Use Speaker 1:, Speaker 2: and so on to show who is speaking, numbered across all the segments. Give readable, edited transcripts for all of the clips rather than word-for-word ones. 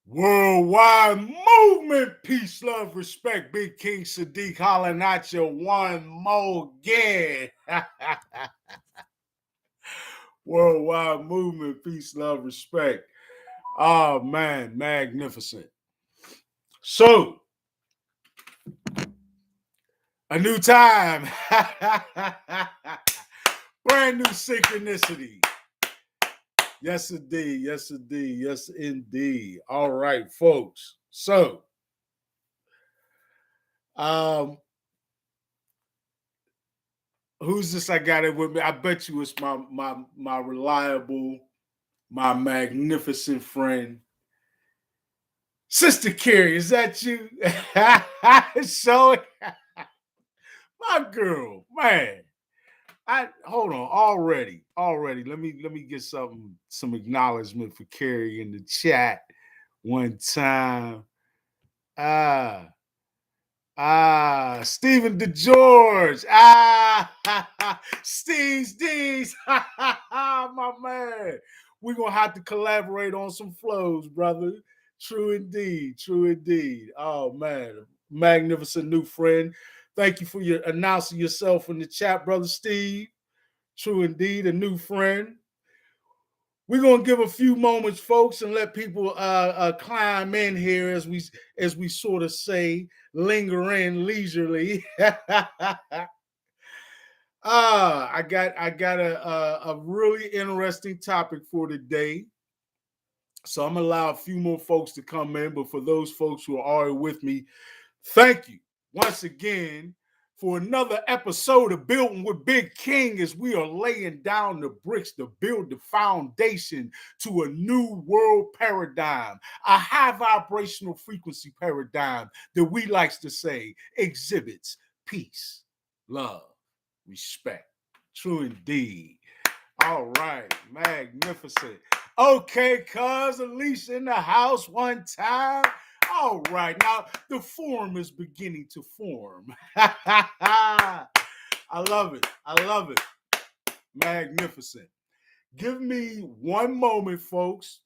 Speaker 1: Worldwide movement, peace, love, respect. Big King Sadiq hollering at you one more again. Worldwide movement, peace, love, respect. Oh man, magnificent. So, a new time. Brand new synchronicity. Yes, indeed. Yes, indeed. Yes, indeed. All right, folks. So, who's this I got it with me? I bet you it's my reliable, my magnificent friend, Sister Carrie. Is that you? So, my girl, man. I hold on already. Let me get some acknowledgement for Carrie in the chat one time. Ah, Stephen DeGeorge. Steve's D's. My man. We're gonna have to collaborate on some flows, brother. True indeed. True indeed. Oh man. Magnificent new friend. Thank you for your announcing yourself in the chat, brother Steve. True indeed, a new friend. We're gonna give a few moments, folks, and let people climb in here as we sort of say, linger in leisurely. I got a really interesting topic for today. So I'm gonna allow a few more folks to come in, but for those folks who are already with me, thank you once again for another episode of Building with Big King as we are laying down the bricks to build the foundation to a new world paradigm, a high vibrational frequency paradigm that we likes to say exhibits peace, love, respect. True indeed. All right, magnificent. Okay, cuz Alicia in the house one time. All right, now the form is beginning to form. I love it. I love it. Magnificent. Give me one moment, folks.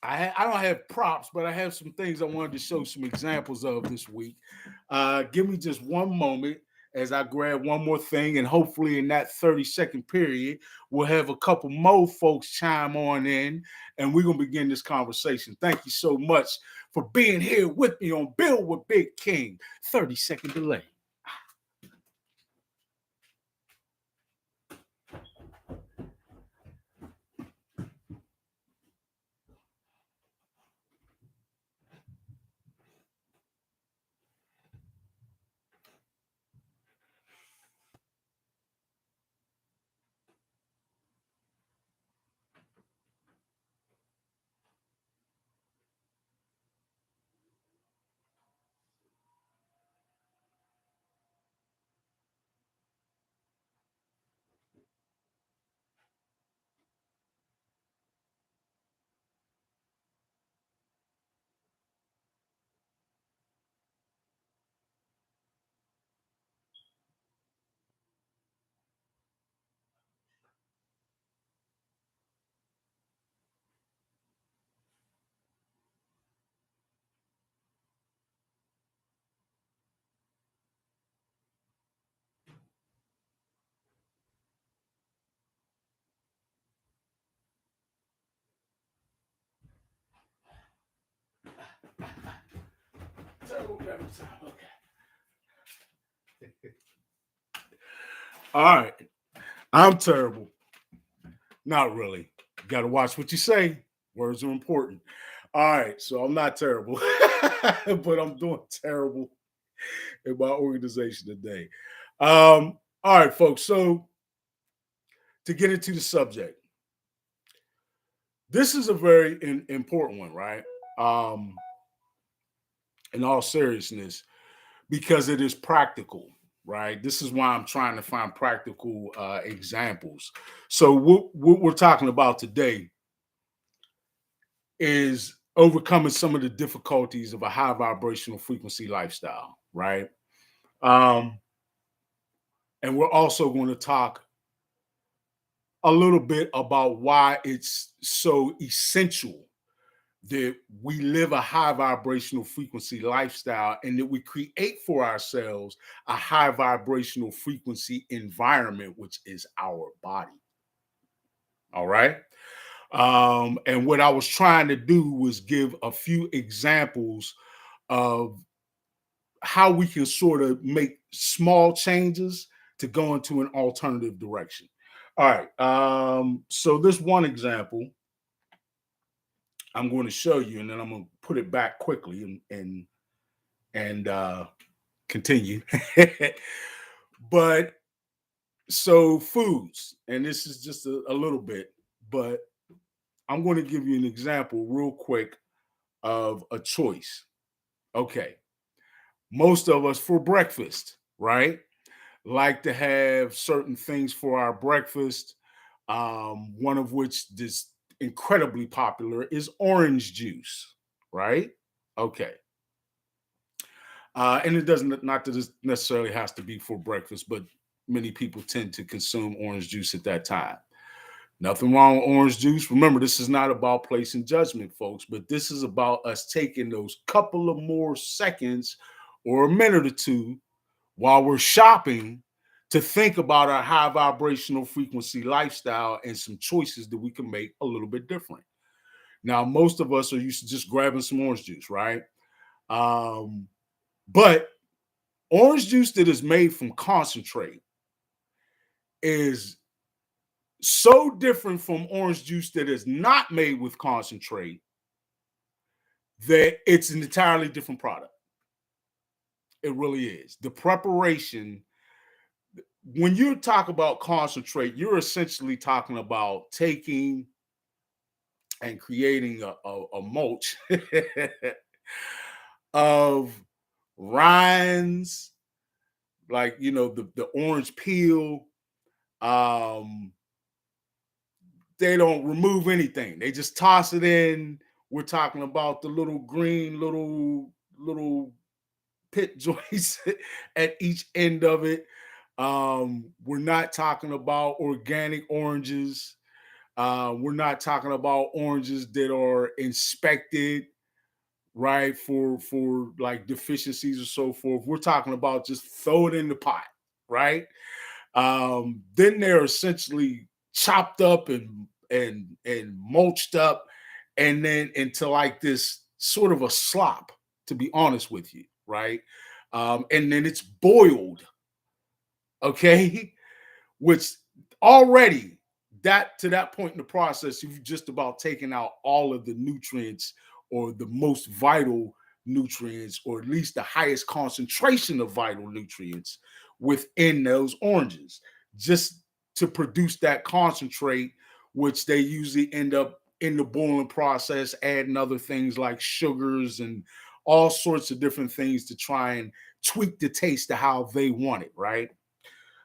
Speaker 1: I don't have props, but I have some things I wanted to show some examples of this week. Give me just one moment as I grab one more thing, and hopefully in that 30-second period, we'll have a couple more folks chime on in, and we're going to begin this conversation. Thank you so much for being here with me on Build with Big King. 30-second delay. Okay. All right. I'm terrible. Not really. You got to watch what you say. Words are important. All right. So I'm not terrible, but I'm doing terrible in my organization today. All right, folks. So to get into the subject, this is a very important one, right? In all seriousness, because it is practical, right? This is why I'm trying to find practical examples. So what we're talking about today is overcoming some of the difficulties of a high vibrational frequency lifestyle, right? Um, and we're also going to talk a little bit about why it's so essential that we live a high vibrational frequency lifestyle and that we create for ourselves a high vibrational frequency environment, which is our body. All right. And what I was trying to do was give a few examples of how we can sort of make small changes to go into an alternative direction. All right. So this one example I'm going to show you, and then I'm going to put it back quickly and continue. But so foods, and this is just a little bit, but I'm going to give you an example real quick of a choice. Okay. Most of us for breakfast, right? Like to have certain things for our breakfast. One of which is incredibly popular is orange juice, right? Okay. And it doesn't, not that it necessarily has to be for breakfast, but many people tend to consume orange juice at that time. Nothing wrong with orange juice. Remember, this is not about placing judgment, folks, but this is about us taking those couple of more seconds or a minute or two while we're shopping to think about our high vibrational frequency lifestyle and some choices that we can make a little bit different. Now, most of us are used to just grabbing some orange juice, right? But orange juice that is made from concentrate is so different from orange juice that is not made with concentrate that it's an entirely different product. It really is. The preparation, when you talk about concentrate, you're essentially talking about taking and creating a mulch of rinds, like, you know, the orange peel. They don't remove anything. They just toss it in. We're talking about the little green little pit joints at each end of it. We're not talking about organic oranges. We're not talking about oranges that are inspected, right, for like deficiencies or so forth. We're talking about just throw it in the pot, right? Then they're essentially chopped up and mulched up, and then into like this sort of a slop, to be honest with you, right? And then it's boiled, okay, which already that to that point in the process, you've just about taken out all of the nutrients or the most vital nutrients, or at least the highest concentration of vital nutrients within those oranges, just to produce that concentrate, which they usually end up in the boiling process, adding other things like sugars and all sorts of different things to try and tweak the taste to how they want it, right?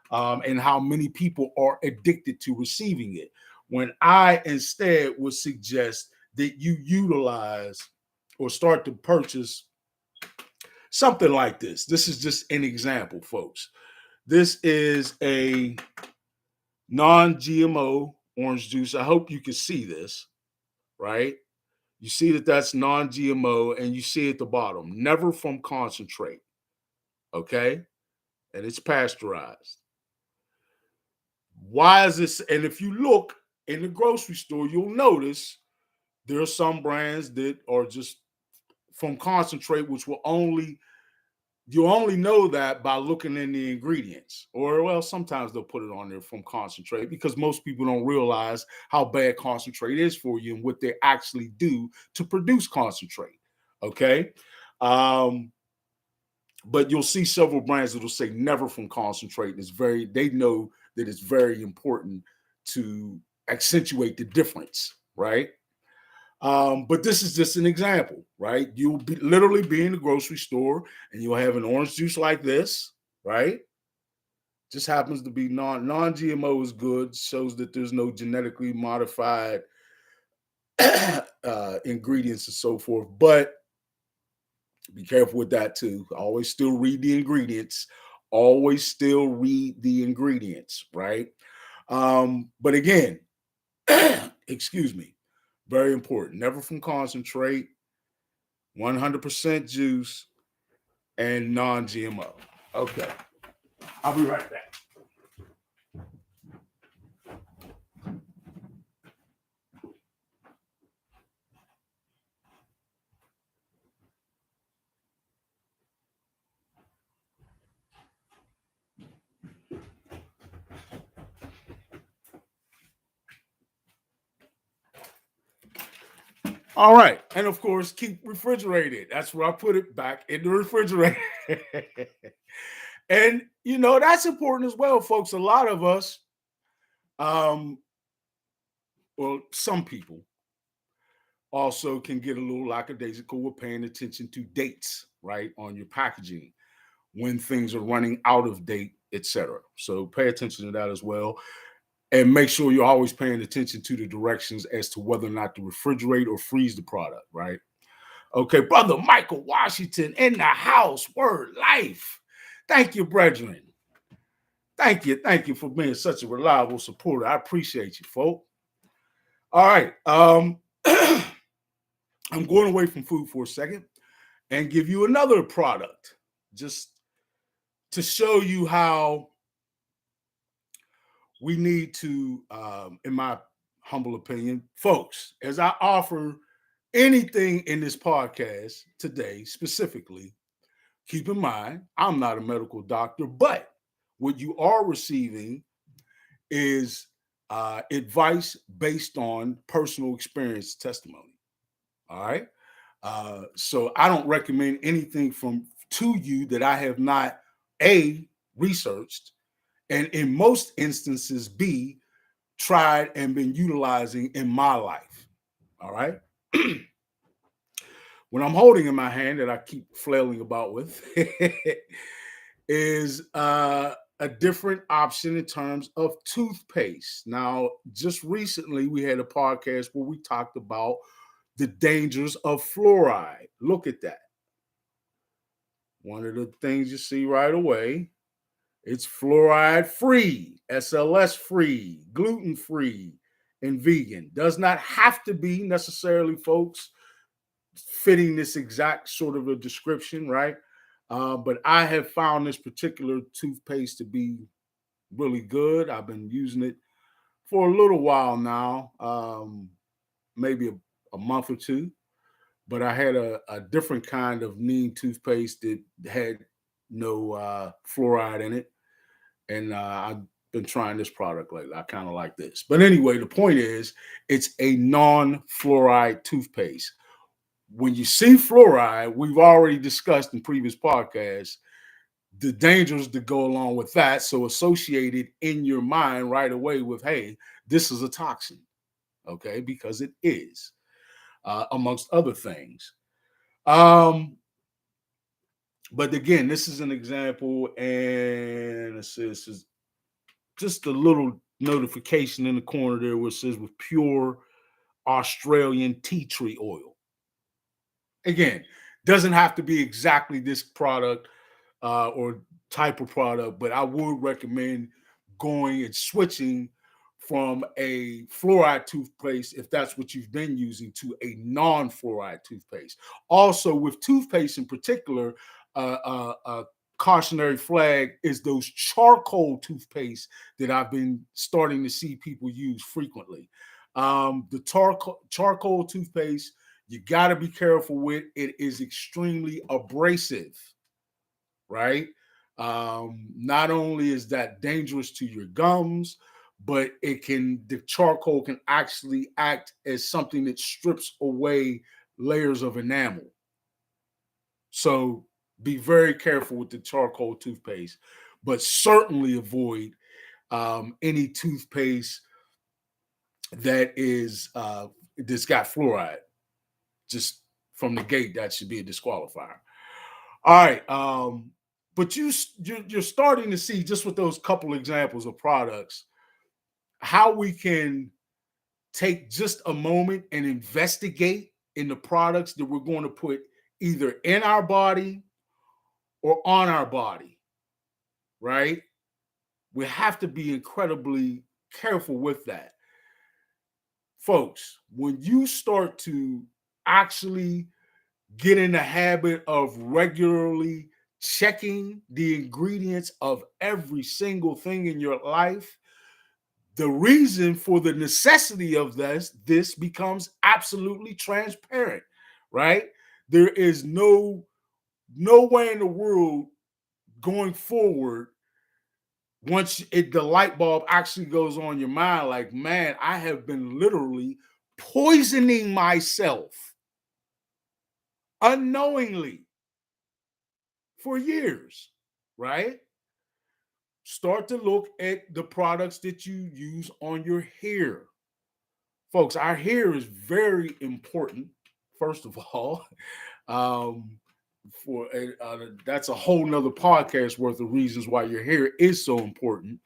Speaker 1: And how many people are addicted to receiving it. When I instead would suggest that you utilize or start to purchase something like this. This is just an example, folks. This is a non-GMO orange juice. I hope you can see this, right? You see that that's non-GMO, and you see at the bottom, never from concentrate, okay? And it's pasteurized. Why is this? And if you look in the grocery store, you'll notice there are some brands that are just from concentrate, which will only you only know that by looking in the ingredients. Or well, sometimes they'll put it on there from concentrate because most people don't realize how bad concentrate is for you and what they actually do to produce concentrate. Okay. But you'll see several brands that will say never from concentrate. They know that it's very important to accentuate the difference, right? But this is just an example, right? You'll literally be in the grocery store and you'll have an orange juice like this, right? Just happens to be non-GMO is good, shows that there's no genetically modified ingredients and so forth. But be careful with that too. Always still read the ingredients. Always still read the ingredients, right? But again, excuse me. Very important. Never from concentrate, 100% juice, and non-GMO. Okay. I'll be right back. All right. And of course, keep refrigerated. That's where I put it, back in the refrigerator. And, that's important as well, folks. A lot of us, um, well, some people also can get a little lackadaisical with paying attention to dates, right, on your packaging when things are running out of date, etc. So pay attention to that as well. And make sure you're always paying attention to the directions as to whether or not to refrigerate or freeze the product, right? Okay, brother Michael Washington in the house, word life. Thank you, brethren. Thank you for being such a reliable supporter. I appreciate you, folk. All right, I'm going away from food for a second and give you another product just to show you how we need to, in my humble opinion, folks, as I offer anything in this podcast today specifically, keep in mind, I'm not a medical doctor, but what you are receiving is advice based on personal experience testimony. All right. So I don't recommend anything to you that I have not researched, and in most instances B, tried and been utilizing in my life. All right. What I'm holding in my hand that I keep flailing about with is a different option in terms of toothpaste. Now, just recently we had a podcast where we talked about the dangers of fluoride. Look at that. One of the things you see right away, it's fluoride free, SLS free, gluten free, and vegan. Does not have to be necessarily, folks, fitting this exact sort of a description, right? But I have found this particular toothpaste to be really good. I've been using it for a little while now, maybe a month or two. But I had a different kind of neem toothpaste that had no fluoride in it. And I've been trying this product lately. I kind of like this. But anyway, the point is, it's a non-fluoride toothpaste. When you see fluoride, we've already discussed in previous podcasts the dangers that go along with that. So associated in your mind right away with, hey, this is a toxin, okay? Because it is, amongst other things. But again, this is an example, and it says this is just a little notification in the corner there where it says with pure Australian tea tree oil. Again, doesn't have to be exactly this product or type of product, but I would recommend going and switching from a fluoride toothpaste, if that's what you've been using, to a non-fluoride toothpaste. Also, with toothpaste in particular, a cautionary flag is those charcoal toothpaste that I've been starting to see people use frequently. The charcoal toothpaste, you got to be careful with. It is extremely abrasive, right? Not only is that dangerous to your gums, but the charcoal can actually act as something that strips away layers of enamel. So be very careful with the charcoal toothpaste, but certainly avoid any toothpaste that is that's got fluoride. Just from the gate, that should be a disqualifier. All right, but you're starting to see, just with those couple examples of products, how we can take just a moment and investigate in the products that we're going to put either in our body or on our body, right? We have to be incredibly careful with that. folks, when you start to actually get in the habit of regularly checking the ingredients of every single thing in your life, the reason for the necessity of this becomes absolutely transparent, right? There is no way in the world going forward, once the light bulb actually goes on your mind, like, man, I have been literally poisoning myself unknowingly for years, right? Start to look at the products that you use on your hair. Folks, our hair is very important, first of all. Um, for that's a whole nother podcast worth of reasons why your hair is so important.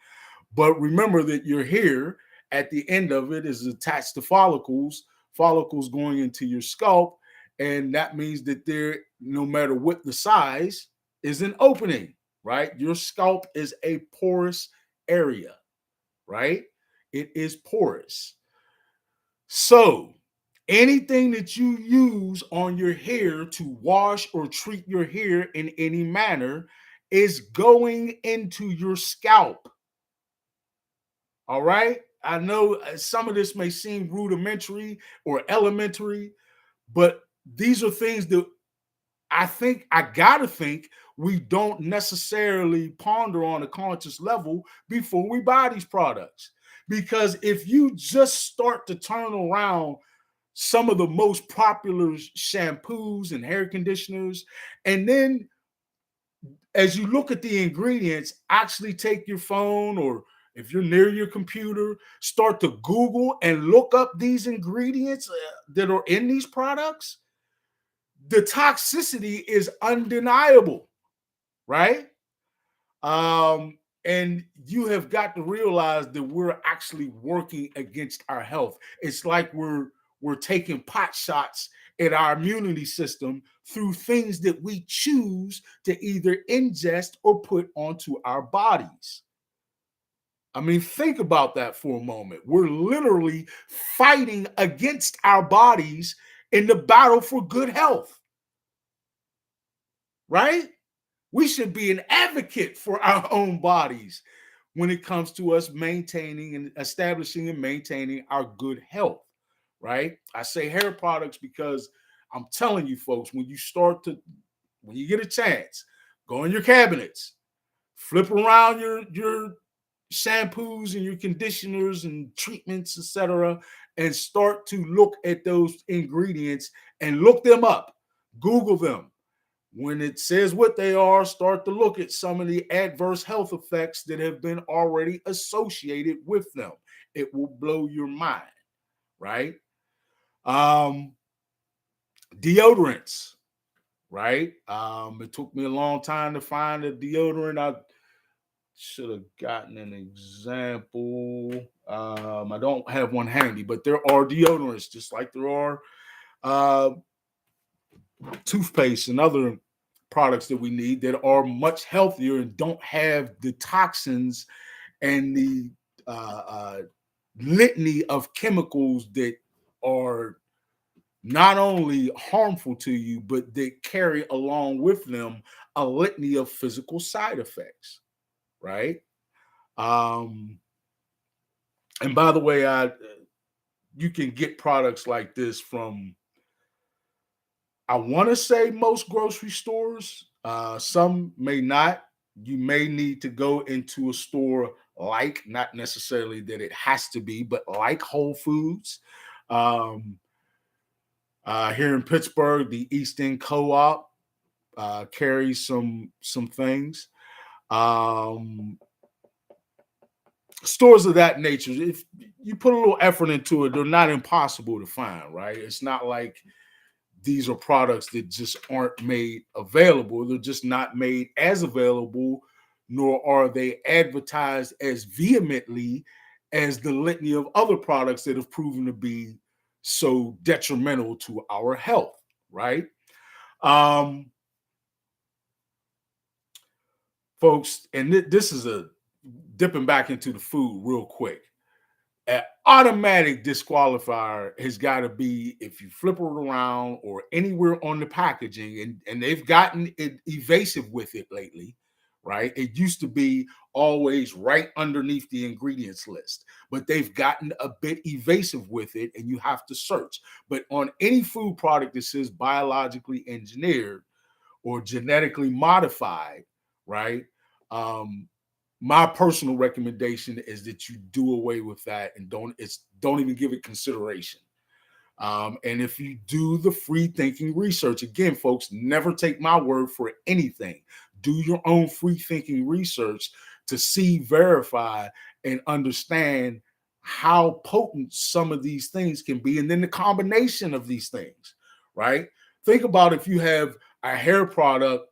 Speaker 1: But remember that your hair, at the end of it, is attached to follicles going into your scalp. And that means that there, no matter what the size, is an opening, right? Your scalp is a porous area, right? It is porous. So anything that you use on your hair to wash or treat your hair in any manner is going into your scalp. All right. I know some of this may seem rudimentary or elementary, but these are things that I gotta think we don't necessarily ponder on a conscious level before we buy these products. Because if you just start to turn around some of the most popular shampoos and hair conditioners, and then as you look at the ingredients, actually take your phone, or if you're near your computer, start to Google and look up these ingredients that are in these products, the toxicity is undeniable, right? And you have got to realize that we're actually working against our health. It's like we're taking pot shots at our immunity system through things that we choose to either ingest or put onto our bodies. I mean, think about that for a moment. We're literally fighting against our bodies in the battle for good health, right? We should be an advocate for our own bodies when it comes to us maintaining and establishing and maintaining our good health, right? I say hair products because I'm telling you, folks, when you get a chance, go in your cabinets, flip around your shampoos and your conditioners and treatments, etc., and start to look at those ingredients and look them up. Google them. When it says what they are, start to look at some of the adverse health effects that have been already associated with them. It will blow your mind, right? Um, Deodorants, right? It took me a long time to find a deodorant. I should have gotten an example. I don't have one handy, but there are deodorants, just like there are uh, toothpaste and other products that we need that are much healthier and don't have the toxins and the litany of chemicals that are not only harmful to you, but they carry along with them a litany of physical side effects, right? Um, and by the way, you can get products like this from, I want to say, most grocery stores. Some may not. You may need to go into a store like, not necessarily that it has to be, but like Whole Foods. Um, Here in Pittsburgh, the East End Co-op carries some things. Um, Stores of that nature, if you put a little effort into it, they're not impossible to find, right? It's not like these are products that just aren't made available. They're just not made as available, nor are they advertised as vehemently as the litany of other products that have proven to be so detrimental to our health, right? Um, Folks, and this is a dipping back into the food real quick. Automatic disqualifier has got to be if you flip it around or anywhere on the packaging, and they've gotten it evasive with it lately, right? It used to be always right underneath the ingredients list, but they've gotten a bit evasive with it, and you have to search. But on any food product that says biologically engineered or genetically modified, right? Um, my personal recommendation is that you do away with that and don't even give it consideration. And if you do the free thinking research, again, folks, never take my word for anything. Do your own free thinking research to see, verify, and understand how potent some of these things can be, and then the combination of these things, right? Think about if you have a hair product.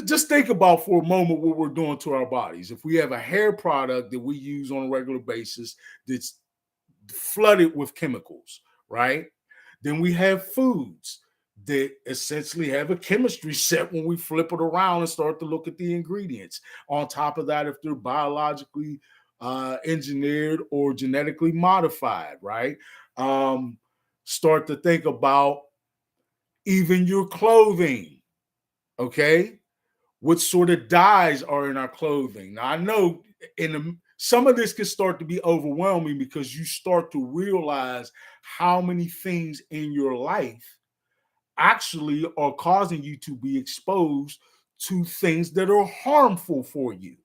Speaker 1: Just think about for a moment what we're doing to our bodies. If we have a hair product that we use on a regular basis that's flooded with chemicals, right? Then we have foods that essentially have a chemistry set when we flip it around and start to look at the ingredients. On top of that, if they're biologically engineered or genetically modified, right? Start to think about even your clothing, okay? What sort of dyes are in our clothing. Now, I know some of this can start to be overwhelming because you start to realize how many things in your life actually are causing you to be exposed to things that are harmful for you.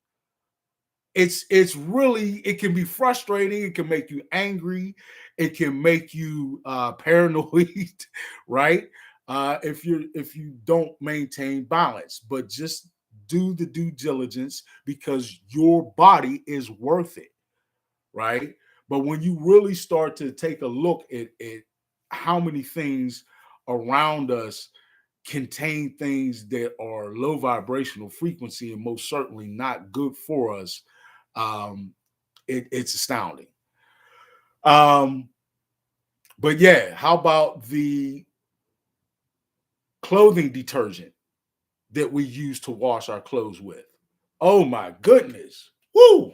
Speaker 1: It's really, it can be frustrating, it can make you angry, it can make you paranoid, right? If you don't maintain balance, but just do the due diligence because your body is worth it, right? But when you really start to take a look at how many things around us contain things that are low vibrational frequency and most certainly not good for us, it's astounding. Um, but yeah, how about the clothing detergent that we use to wash our clothes with? Oh my goodness. Woo!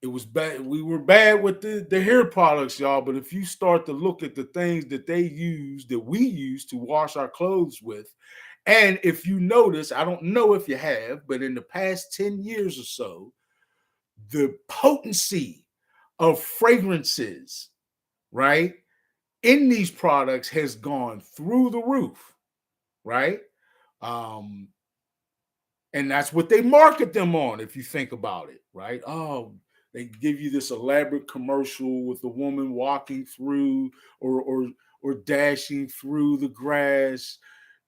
Speaker 1: It was bad. We were bad with the hair products, y'all. But if you start to look at the things that they use, that we use to wash our clothes with, and if you notice, I don't know if you have, but in the past 10 years or so, the potency of fragrances, right, in these products has gone through the roof, right? Um, and that's what they market them on, if you think about it, right? Oh, they give you this elaborate commercial with the woman walking through or dashing through the grass,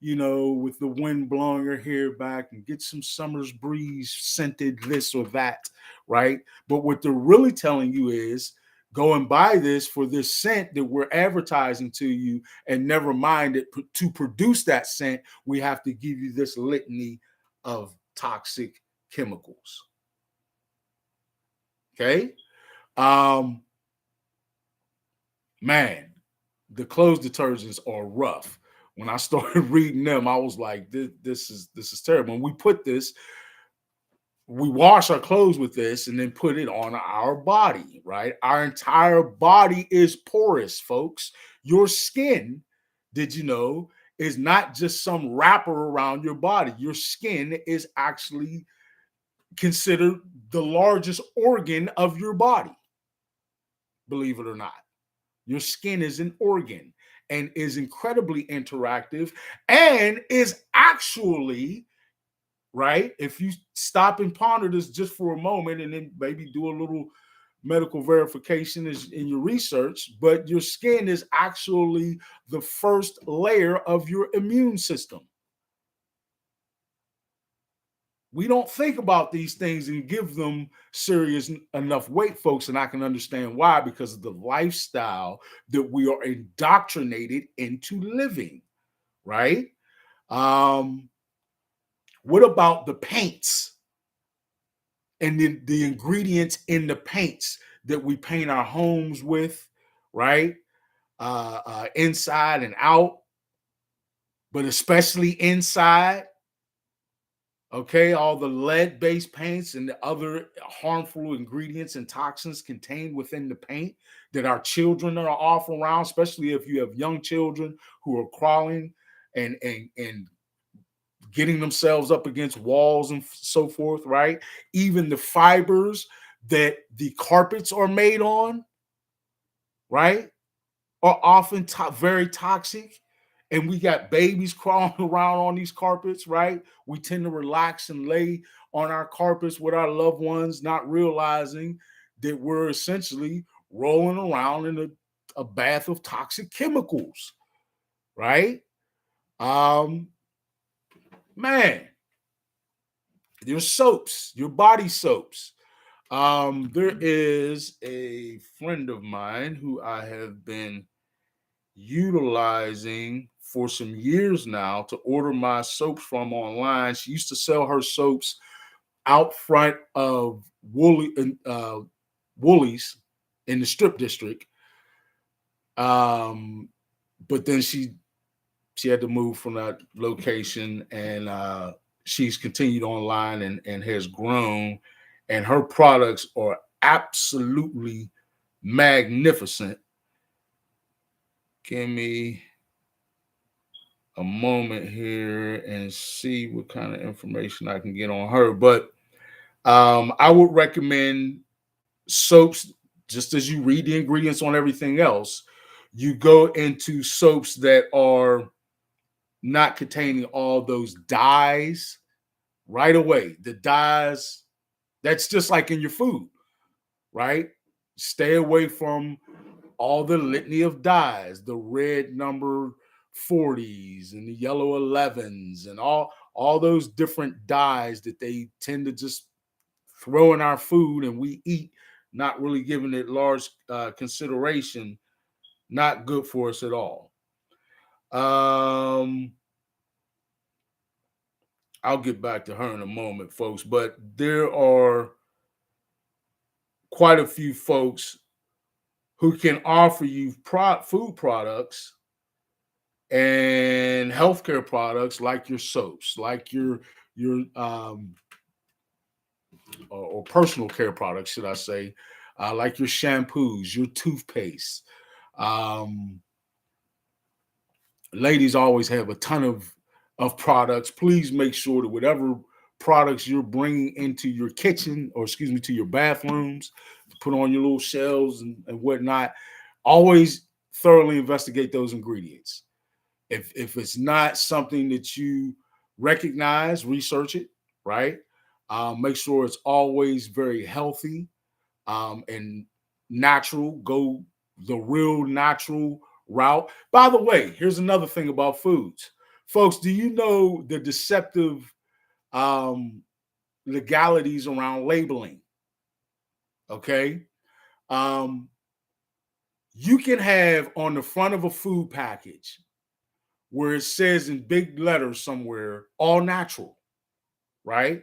Speaker 1: with the wind blowing her hair back and get some summer's breeze scented this or that, right? But what they're really telling you is go and buy this for this scent that we're advertising to you, and never mind that to produce that scent, we have to give you this litany of toxic chemicals. Okay. Um, Man, the clothes detergents are rough. When I started reading them, I was like, this is terrible. And we wash our clothes with this and then put it on our body, right? Our entire body is porous, folks. Your skin, did you know, is not just some wrapper around your body. Your skin is actually considered the largest organ of your body, believe it or not. Your skin is an organ and is incredibly interactive and is actually, right? If you stop and ponder this just for a moment and then maybe do a little medical verification in your research, but your skin is actually the first layer of your immune system. We don't think about these things and give them serious enough weight, folks, and I can understand why, because of the lifestyle that we are indoctrinated into living, right? Um, what about the paints and the ingredients in the paints that we paint our homes with, right? Inside and out, but especially inside. Okay, all the lead-based paints and the other harmful ingredients and toxins contained within the paint that our children are off around, especially if you have young children who are crawling and getting themselves up against walls and so forth, right? Even the fibers that the carpets are made on, right, are often very toxic. And we got babies crawling around on these carpets, right? We tend to relax and lay on our carpets with our loved ones, not realizing that we're essentially rolling around in a bath of toxic chemicals, right? Um, Man, your soaps, your body soaps. There is a friend of mine who I have been utilizing for some years now to order my soaps from online. She used to sell her soaps out front of Woolies in the Strip District. But then she had to move from that location, and she's continued online and has grown, and her products are absolutely magnificent. Give me a moment here and see what kind of information I can get on her. But I would recommend soaps, just as you read the ingredients on everything else, you go into soaps that are not containing all those dyes right away. The dyes, that's just like in your food, right? Stay away from all the litany of dyes, the red number 40s and the yellow 11s and all those different dyes that they tend to just throw in our food and we eat, not really giving it large consideration. Not good for us at all. um I'll get back to her in a moment, folks, but there are quite a few folks who can offer you food products and healthcare products like your soaps, like your or personal care products, should I say, like your shampoos, your toothpaste. Um, Ladies always have a ton of products. Please make sure that whatever products you're bringing into your kitchen, or excuse me, to your bathrooms, to put on your little shelves and whatnot, always thoroughly investigate those ingredients. If it's not something that you recognize, research it, right? Make sure it's always very healthy and natural. Go the real natural route. By the way, here's another thing about foods. Folks, do you know the deceptive um, legalities around labeling? Okay. Um, you can have on the front of a food package where it says in big letters somewhere, all natural, right?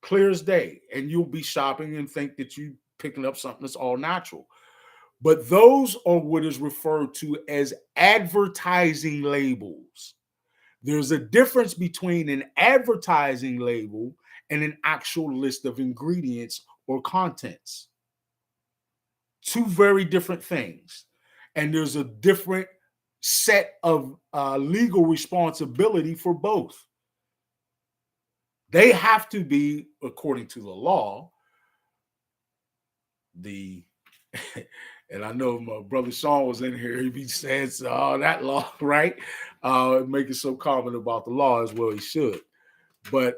Speaker 1: Clear as day. And you'll be shopping and think that you picking up something that's all natural. But those are what is referred to as advertising labels. There's a difference between an advertising label and an actual list of ingredients or contents. Two very different things. And there's a different set of legal responsibility for both. They have to be, according to the law, the and I know my brother Sean was in here, he'd be saying, oh, that law, right? Making some comment about the law as well, he should. But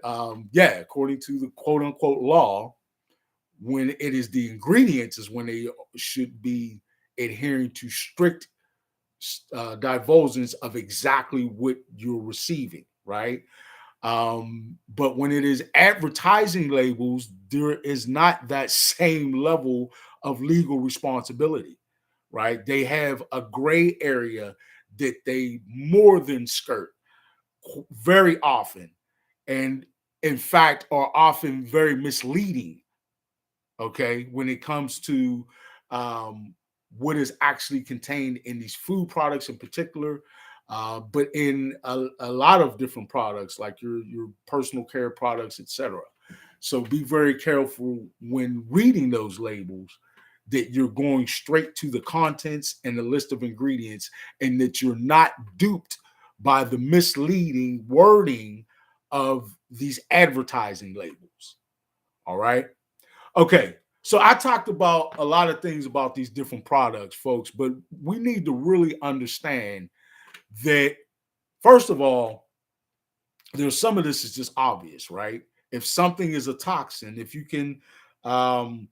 Speaker 1: yeah, according to the quote unquote law, when it is the ingredients is when they should be adhering to strict divulgence of exactly what you're receiving, right? But when it is advertising labels, there is not that same level of legal responsibility, right? They have a gray area that they more than skirt very often, and in fact are often very misleading, okay, when it comes to what is actually contained in these food products in particular. but in a lot of different products, like your personal care products, etc. So be very careful when reading those labels that you're going straight to the contents and the list of ingredients, and that you're not duped by the misleading wording of these advertising labels. All right. Okay. So I talked about a lot of things about these different products, folks, but we need to really understand that, first of all, there's some of this is just obvious, right? If something is a toxin, if you can um,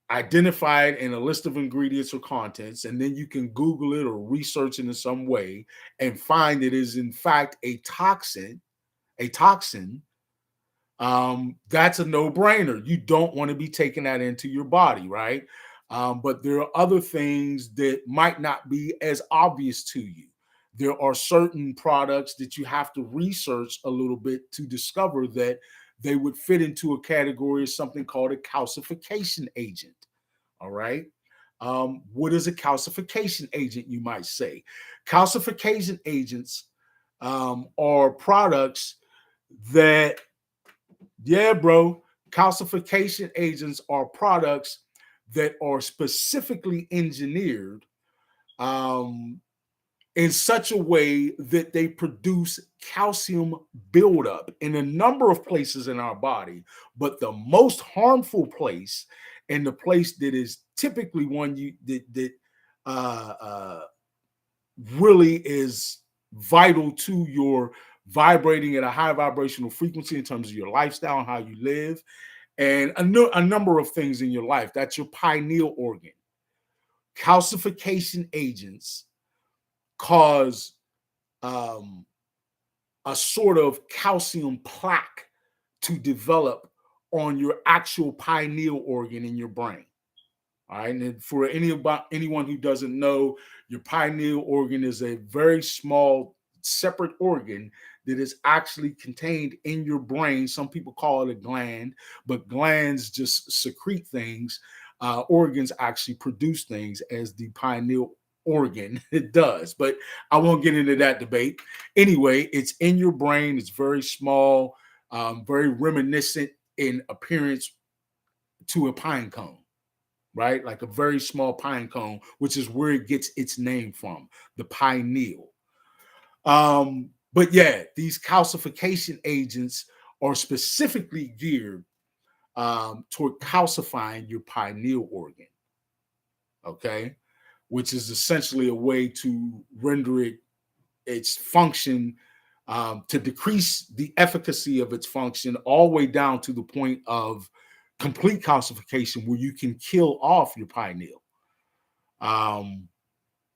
Speaker 1: identify it in a list of ingredients or contents, and then you can Google it or research it in some way and find it is in fact a toxin, that's a no-brainer. You don't want to be taking that into your body, right? But there are other things that might not be as obvious to you. There are certain products that you have to research a little bit to discover that they would fit into a category of something called a calcification agent. All right. What is a calcification agent, you might say? Calcification agents are products that, yeah, bro, calcification agents are products that are specifically engineered um, in such a way that they produce calcium buildup in a number of places in our body. But the most harmful place, and the place that is typically one that uh, uh, really is vital to your vibrating at a high vibrational frequency in terms of your lifestyle and how you live, and a number of things in your life. That's your pineal organ. Calcification agents cause um, a sort of calcium plaque to develop on your actual pineal organ in your brain. All right. And for anyone who doesn't know, your pineal organ is a very small, separate organ that is actually contained in your brain. Some people call it a gland, but glands just secrete things. Organs actually produce things, as the pineal organ it does. But I won't get into that debate. Anyway, it's in your brain. It's very small, very reminiscent in appearance to a pine cone, right? Like a very small pine cone, which is where it gets its name from, the pineal. But yeah, these calcification agents are specifically geared toward calcifying your pineal organ, okay? Which is essentially a way to render its function, to decrease the efficacy of its function all the way down to the point of complete calcification, where you can kill off your pineal. Um,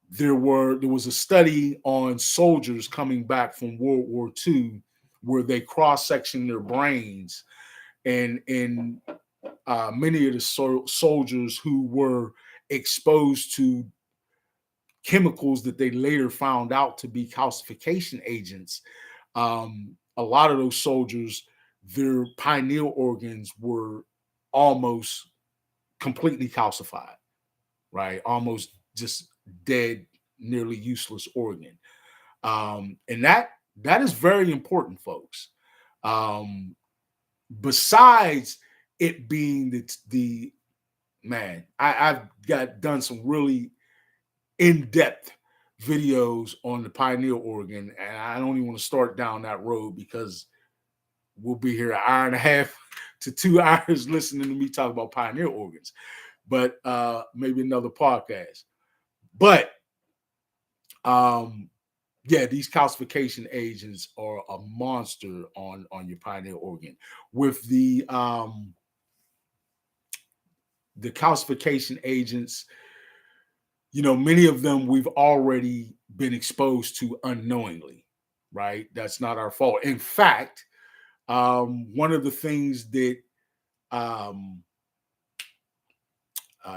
Speaker 1: there was a study on soldiers coming back from World War II where they cross-sectioned their brains, and in many of the soldiers who were exposed to chemicals that they later found out to be calcification agents, a lot of those soldiers, their pineal organs were almost completely calcified, right? Almost just dead, nearly useless organ. And that is very important, folks. Um, Besides it being the man, I've got done some really in-depth videos on the pineal organ, and I don't even want to start down that road because we'll be here an hour and a half to 2 hours listening to me talk about pineal organs. But maybe another podcast. But yeah, these calcification agents are a monster on your pineal organ. With the calcification agents, many of them we've already been exposed to unknowingly, right? That's not our fault. In fact, one of the things that um,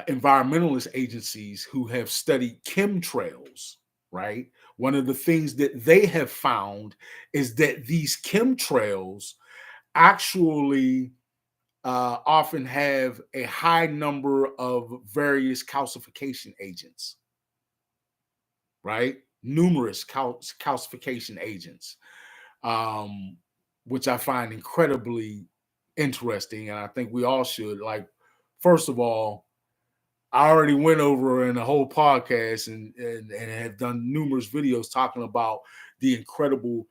Speaker 1: environmentalist agencies who have studied chemtrails, right? One of the things that they have found is that these chemtrails actually often have a high number of various calcification agents, right? numerous calcification agents, which I find incredibly interesting. And I think we all should. Like, first of all, I already went over in a whole podcast and have done numerous videos talking about the incredible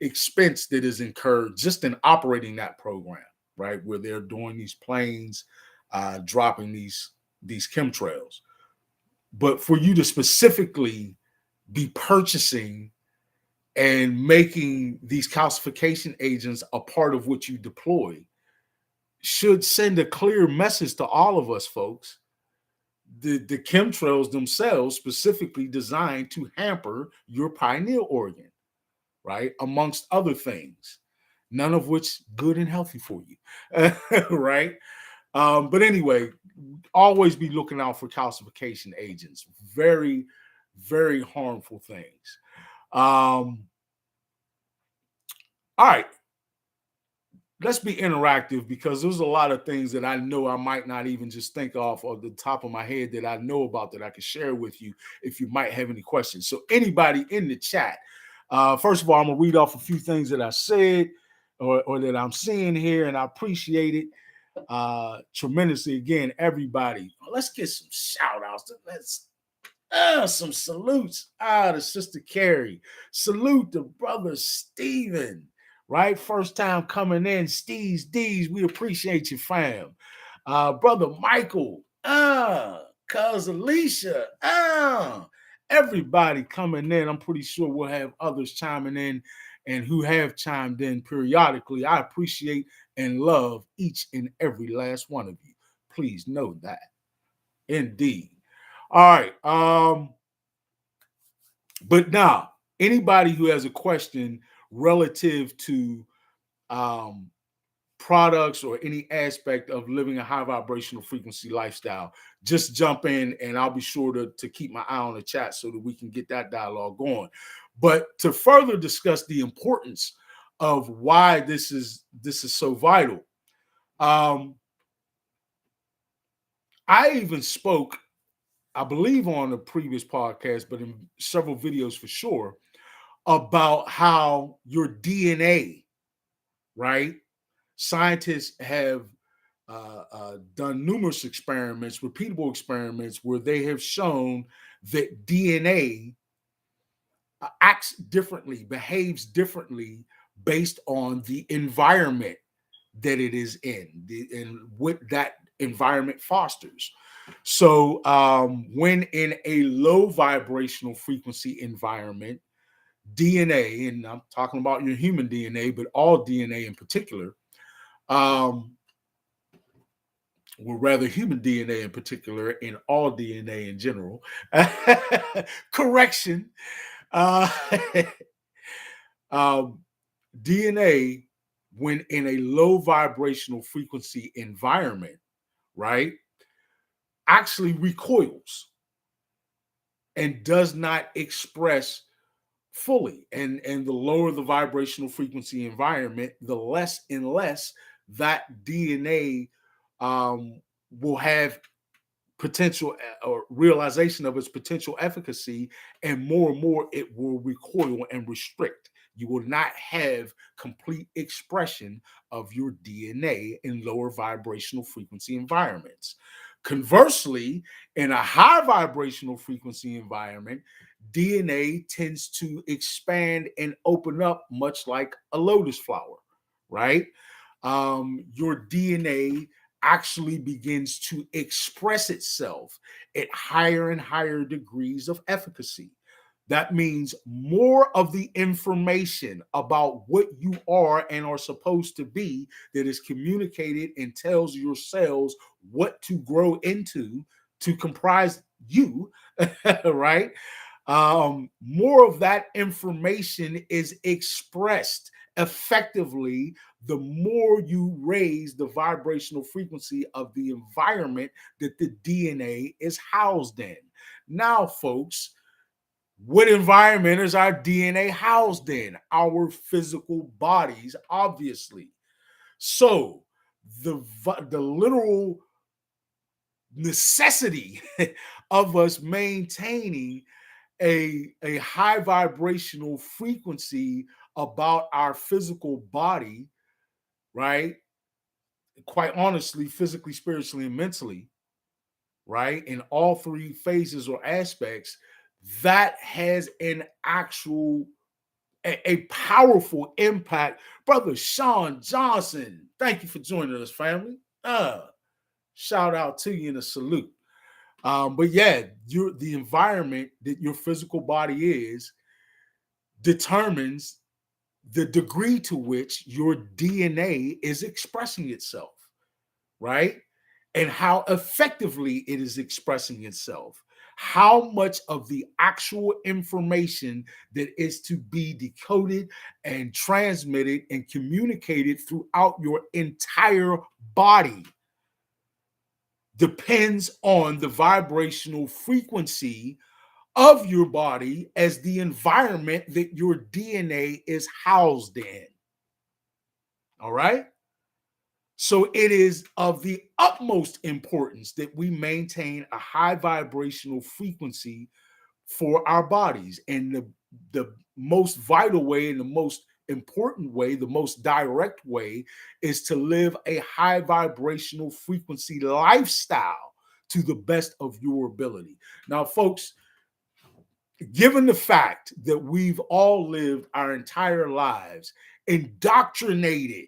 Speaker 1: expense that is incurred just in operating that program, right? Where they're doing these planes, dropping these chemtrails. But for you to specifically be purchasing and making these calcification agents a part of what you deploy should send a clear message to all of us, folks. The chemtrails themselves specifically designed to hamper your pineal organ, right? Amongst other things, none of which good and healthy for you, right? But anyway, always be looking out for calcification agents. Very, very harmful things. All right. Let's be interactive, because there's a lot of things that I know I might not even just think off the top of my head that I know about that I can share with you if you might have any questions. So anybody in the chat, first of all, I'm going to read off a few things that I said or that I'm seeing here, and I appreciate it tremendously. Again, everybody, let's get some shout outs. Let's some salutes to Sister Carrie. Salute to Brother Steven, right? First time coming in, Steve's D's. We appreciate you, fam. Brother Michael, Cuz Alicia, everybody coming in. I'm pretty sure we'll have others chiming in and who have chimed in periodically. I appreciate and love each and every last one of you. Please know that. Indeed. All right. But now, anybody who has a question relative to products or any aspect of living a high vibrational frequency lifestyle, just jump in and I'll be sure to keep my eye on the chat so that we can get that dialogue going. But to further discuss the importance of why this is so vital, I even spoke, I believe on a previous podcast, but in several videos for sure, about how your DNA, right? Scientists have done numerous experiments, repeatable experiments, where they have shown that DNA acts differently, behaves differently based on the environment that it is in, and what that environment fosters. So when in a low vibrational frequency environment, DNA, and I'm talking about your human DNA, but all DNA in particular, or rather human DNA in particular, and all DNA in general, correction, DNA, when in a low vibrational frequency environment, right, actually recoils and does not express fully. And the lower the vibrational frequency environment, the less and less that DNA will have potential or realization of its potential efficacy, and more it will recoil and restrict. You will not have complete expression of your DNA in lower vibrational frequency environments. Conversely, in a high vibrational frequency environment, DNA tends to expand and open up much like a lotus flower, right? Your DNA actually begins to express itself at higher and higher degrees of efficacy. That means more of the information about what you are and are supposed to be that is communicated and tells your cells what to grow into to comprise you, right? More of that information is expressed effectively the more you raise the vibrational frequency of the environment that the DNA is housed in. Now, folks, what environment is our DNA housed in? Our physical bodies, obviously. So the literal necessity of us maintaining a high vibrational frequency about our physical body, right? Quite honestly, physically, spiritually, and mentally, right? In all three phases or aspects, that has an actual, a powerful impact. Brother Sean Johnson, thank you for joining us, family. Shout out to you and a salute. But yeah, the environment that your physical body is determines the degree to which your DNA is expressing itself, right? And how effectively it is expressing itself. How much of the actual information that is to be decoded and transmitted and communicated throughout your entire body depends on the vibrational frequency of your body as the environment that your DNA is housed in. All right? So it is of the utmost importance that we maintain a high vibrational frequency for our bodies. And the most vital way and the most important way, the most direct way, is to live a high vibrational frequency lifestyle to the best of your ability. Now, folks, given the fact that we've all lived our entire lives indoctrinated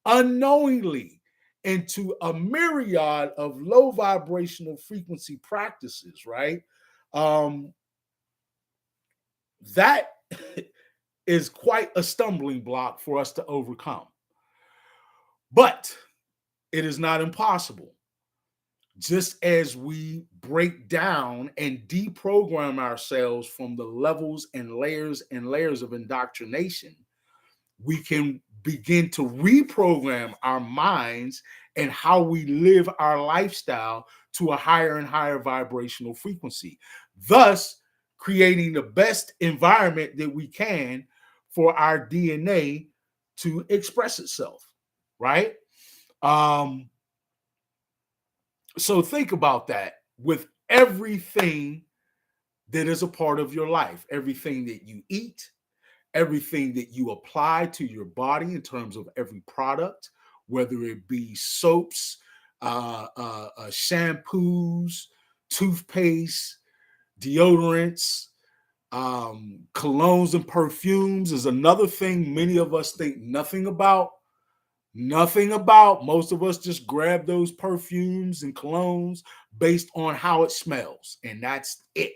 Speaker 1: unknowingly into a myriad of low vibrational frequency practices, right? That is quite a stumbling block for us to overcome. But it is not impossible. Just as we break down and deprogram ourselves from the levels and layers of indoctrination, we can begin to reprogram our minds and how we live our lifestyle to a higher and higher vibrational frequency, thus creating the best environment that we can for our DNA to express itself, right? So think about that with everything that is a part of your life, everything that you eat, everything that you apply to your body in terms of every product, whether it be soaps, shampoos, toothpaste, deodorants, colognes and perfumes is another thing many of us think nothing about. Nothing about. Most of us just grab those perfumes and colognes based on how it smells, and that's it,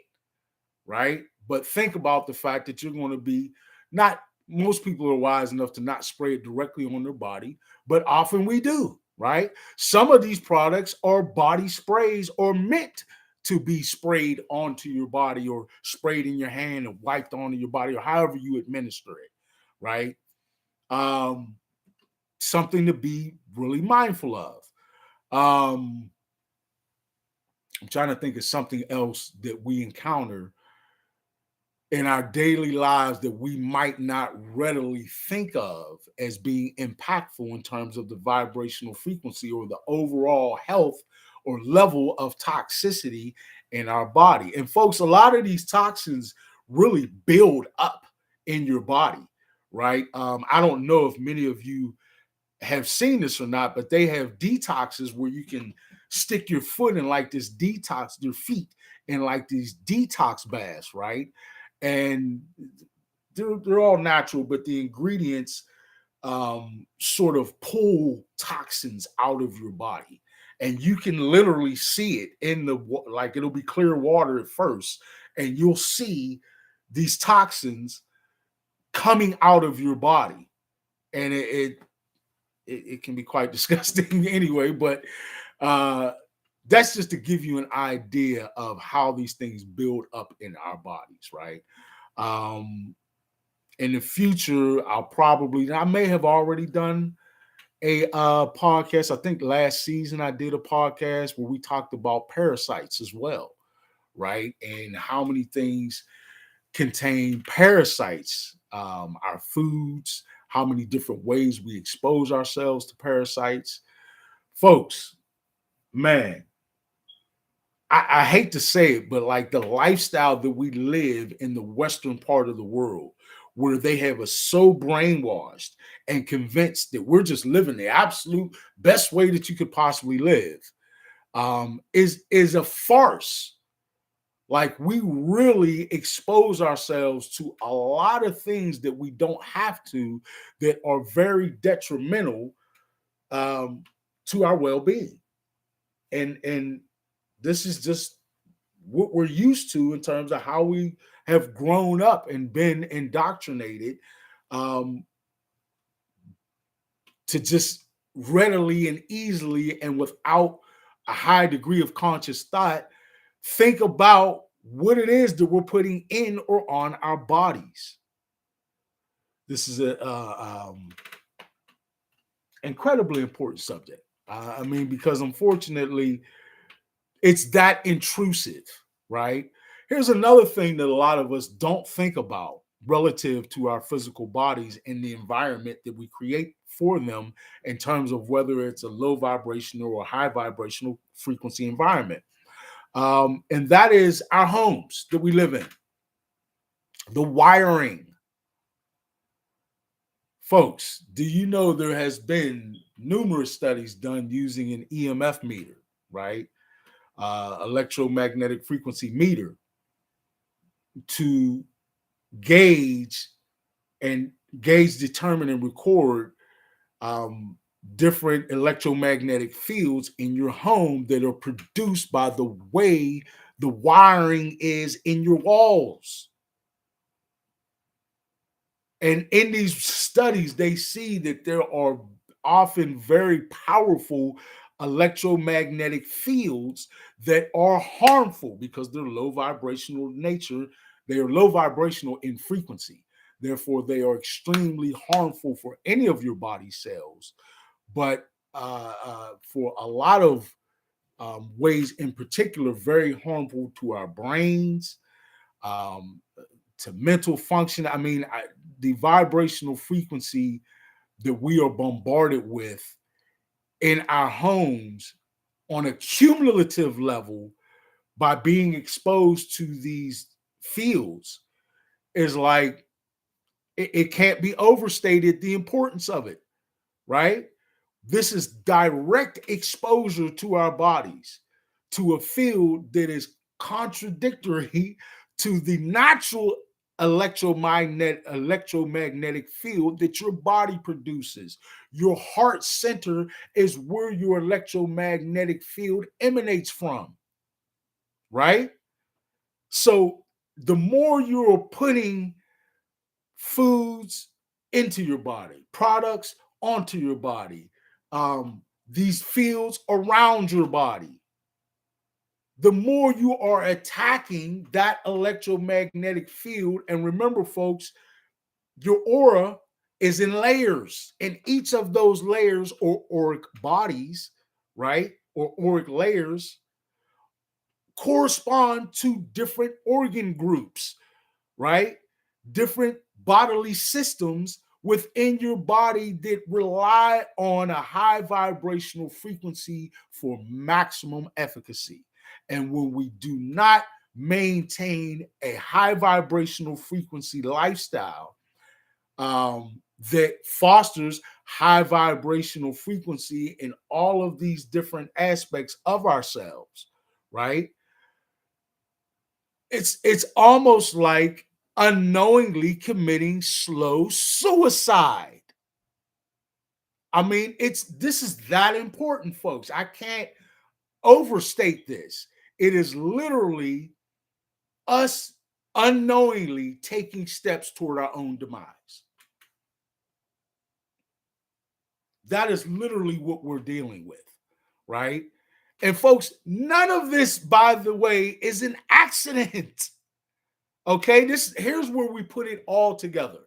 Speaker 1: right? But think about the fact that you're going to be not, most people are wise enough to not spray it directly on their body, but often we do, right? Some of these products are body sprays or meant to be sprayed onto your body or sprayed in your hand and wiped onto your body or however you administer it, right? Something to be really mindful of. I'm trying to think of something else that we encounter in our daily lives that we might not readily think of as being impactful in terms of the vibrational frequency or the overall health or level of toxicity in our body. And folks, a lot of these toxins really build up in your body, right? I don't know if many of you have seen this or not, but they have detoxes where you can stick your foot in like this detox, your feet in like these detox baths, right? And they're all natural, but the ingredients sort of pull toxins out of your body. And you can literally see it in the, like it'll be clear water at first, and you'll see these toxins coming out of your body. And it can be quite disgusting anyway, but that's just to give you an idea of how these things build up in our bodies, right? In the future, I may have already done a podcast. I think last season I did a podcast where we talked about parasites as well, right? And how many things contain parasites, our foods, how many different ways we expose ourselves to parasites. Folks, man, I hate to say it, but like the lifestyle that we live in the Western part of the world, where they have us so brainwashed and convinced that we're just living the absolute best way that you could possibly live, is a farce. Like we really expose ourselves to a lot of things that we don't have to, that are very detrimental um, to our well-being. And this is just what we're used to in terms of how we have grown up and been indoctrinated, um, to just readily and easily and without a high degree of conscious thought think about what it is that we're putting in or on our bodies. This is a incredibly important subject. I mean, because unfortunately, it's that intrusive, right? Here's another thing that a lot of us don't think about relative to our physical bodies and the environment that we create for them, in terms of whether it's a low vibrational or high vibrational frequency environment. And that is our homes that we live in, the wiring. Folks, do you know there has been numerous studies done using an EMF meter, right? Electromagnetic frequency meter, to gauge and determine, and record um, different electromagnetic fields in your home that are produced by the way the wiring is in your walls. And in these studies, they see that there are often very powerful electromagnetic fields that are harmful because they're low vibrational nature. They are low vibrational in frequency. Therefore, they are extremely harmful for any of your body cells. But for a lot of ways in particular, very harmful to our brains, um, to mental function. I mean, the vibrational frequency that we are bombarded with in our homes on a cumulative level by being exposed to these fields is like, it can't be overstated the importance of it, right? This is direct exposure to our bodies to a field that is contradictory to the natural electromagnetic field that your body produces. Your heart center is where your electromagnetic field emanates from, right? So the more you're putting foods into your body, products onto your body, these fields around your body, the more you are attacking that electromagnetic field. And remember, folks, your aura is in layers, and each of those layers, or auric bodies, right, or auric layers, correspond to different organ groups, right? Different bodily systems within your body that rely on a high vibrational frequency for maximum efficacy. And when we do not maintain a high vibrational frequency lifestyle that fosters high vibrational frequency in all of these different aspects of ourselves, right? It's almost like unknowingly committing slow suicide. I mean, this is that important, folks. I can't overstate this. It is literally us unknowingly taking steps toward our own demise. That is literally what we're dealing with, right? And folks, none of this, by the way, is an accident. Okay, here's where we put it all together.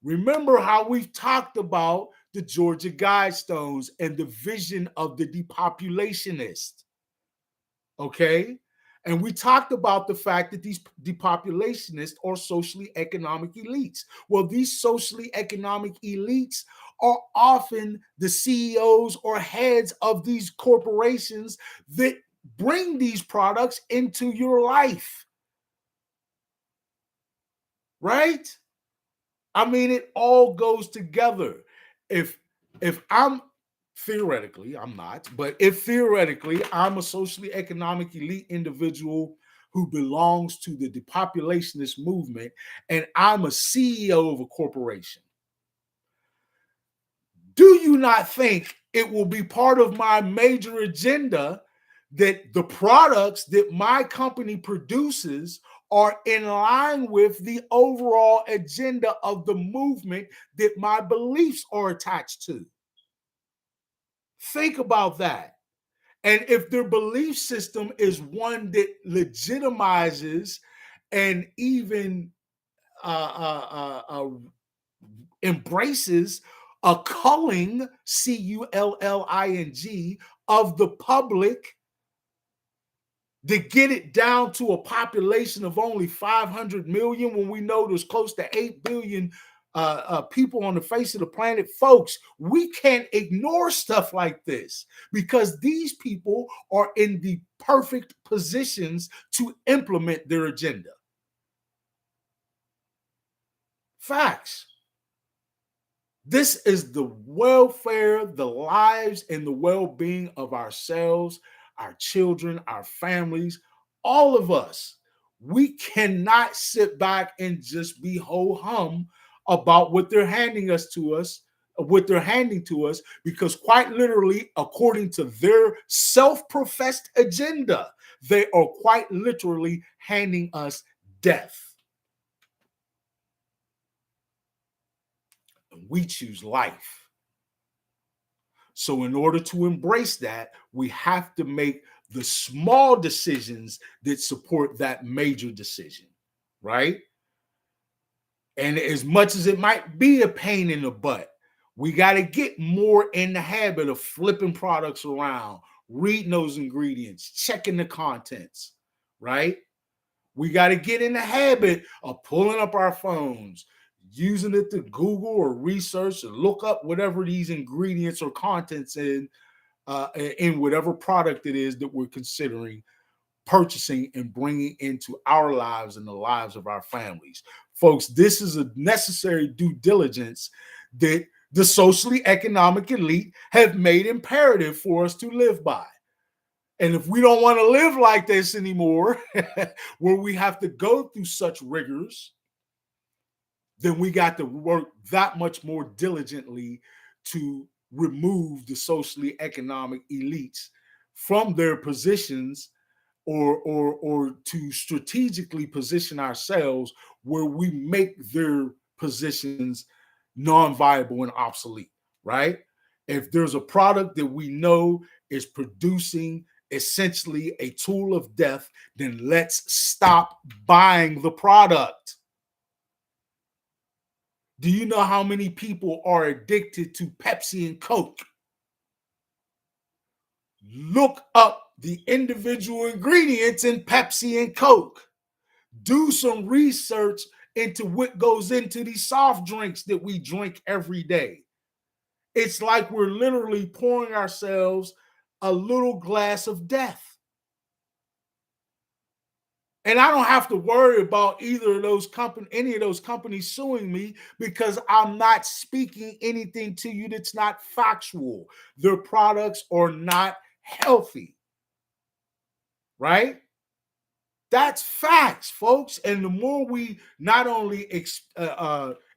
Speaker 1: Remember how we've talked about the Georgia Guidestones and the vision of the depopulationist. Okay, and we talked about the fact that these depopulationists are socially economic elites. Well, these socially economic elites are often the CEOs or heads of these corporations that bring these products into your life, right? I mean, it all goes together. If I'm theoretically, I'm not, but if theoretically I'm a socially economic elite individual who belongs to the depopulationist movement and I'm a CEO of a corporation, do you not think it will be part of my major agenda that the products that my company produces are in line with the overall agenda of the movement that my beliefs are attached to? Think about that. And if their belief system is one that legitimizes and even embraces a culling, culling, of the public to get it down to a population of only 500 million when we know there's close to 8 billion people on the face of the planet. Folks, we can't ignore stuff like this because these people are in the perfect positions to implement their agenda. Facts. This is the welfare, the lives, and the well-being of ourselves, our children, our families, all of us. We cannot sit back and just be ho-hum about what they're handing to us, because quite literally, according to their self-professed agenda, they are quite literally handing us death. We choose life. So in order to embrace that, we have to make the small decisions that support that major decision, right? And as much as it might be a pain in the butt, we got to get more in the habit of flipping products around, reading those ingredients, checking the contents, right? We got to get in the habit of pulling up our phones, using it to Google or research and look up whatever these ingredients or contents in whatever product it is that we're considering purchasing and bringing into our lives and the lives of our families. Folks, this is a necessary due diligence that the socially economic elite have made imperative for us to live by. And if we don't want to live like this anymore, where we have to go through such rigors, then we got to work that much more diligently to remove the socially economic elites from their positions, or to strategically position ourselves where we make their positions non-viable and obsolete, right? If there's a product that we know is producing essentially a tool of death, then let's stop buying the product. Do you know how many people are addicted to Pepsi and Coke? Look up the individual ingredients in Pepsi and Coke. Do some research into what goes into these soft drinks that we drink every day. It's like we're literally pouring ourselves a little glass of death. And I don't have to worry about any of those companies suing me, because I'm not speaking anything to you that's not factual. Their products are not healthy, right? That's facts, folks. And the more we not only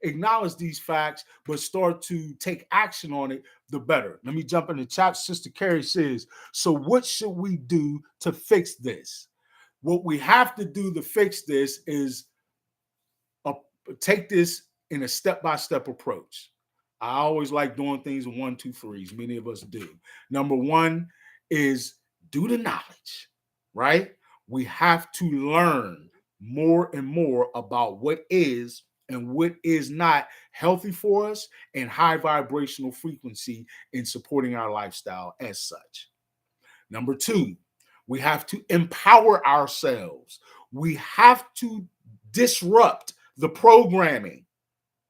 Speaker 1: acknowledge these facts, but start to take action on it, the better. Let me jump in the chat. Sister Carrie says, so what should we do to fix this? What we have to do to fix this is take this in a step-by-step approach. I always like doing things in 1, 2, 3s. Many of us do. Number one is do the knowledge, right? We have to learn more and more about what is and what is not healthy for us and high vibrational frequency in supporting our lifestyle as such. Number two, we have to empower ourselves. We have to disrupt the programming,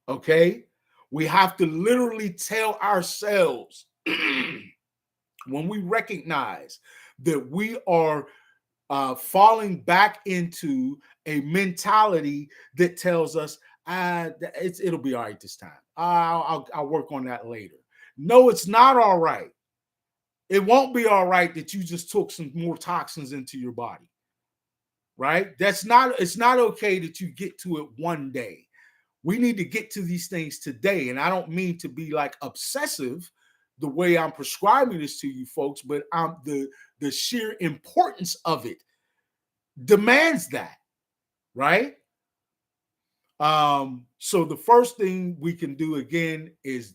Speaker 1: okay? We have to literally tell ourselves when we recognize that we are falling back into a mentality that tells us, it'll be all right this time. I'll work on that later. No, it's not all right. It won't be all right that you just took some more toxins into your body, right? It's not okay that you get to it one day. We need to get to these things today. And I don't mean to be like obsessive the way I'm prescribing this to you folks, but the sheer importance of it demands that, right? So the first thing we can do again is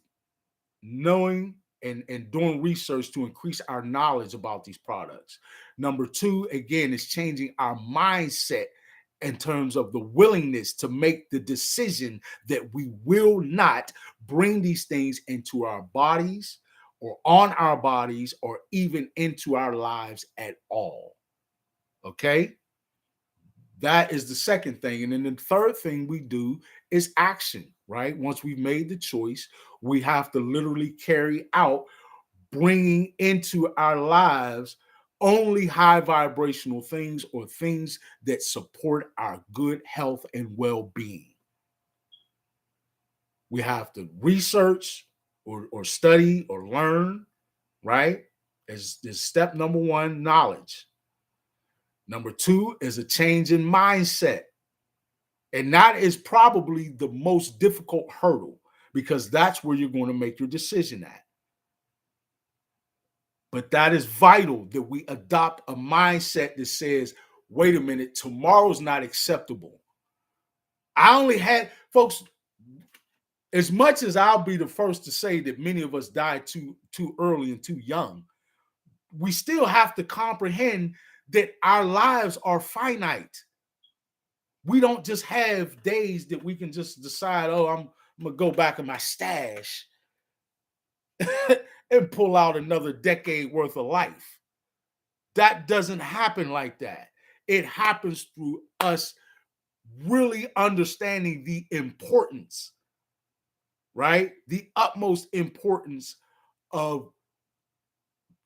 Speaker 1: knowing and doing research to increase our knowledge about these products. Number two, again, is changing our mindset in terms of the willingness to make the decision that we will not bring these things into our bodies or on our bodies or even into our lives at all. Okay? That is the second thing. And then the third thing we do is action, right? Once we've made the choice, we have to literally carry out bringing into our lives only high vibrational things or things that support our good health and well-being. We have to research or study or learn, right? Is step number one, knowledge. Number two is a change in mindset. And that is probably the most difficult hurdle because that's where you're going to make your decision at. But that is vital that we adopt a mindset that says, wait a minute, tomorrow's not acceptable. I only had, folks, as much as I'll be the first to say that many of us died too early and too young, we still have to comprehend that our lives are finite. We don't just have days that we can just decide, oh, I'm going to go back in my stash and pull out another decade worth of life. That doesn't happen like that. It happens through us really understanding the importance, right? The utmost importance of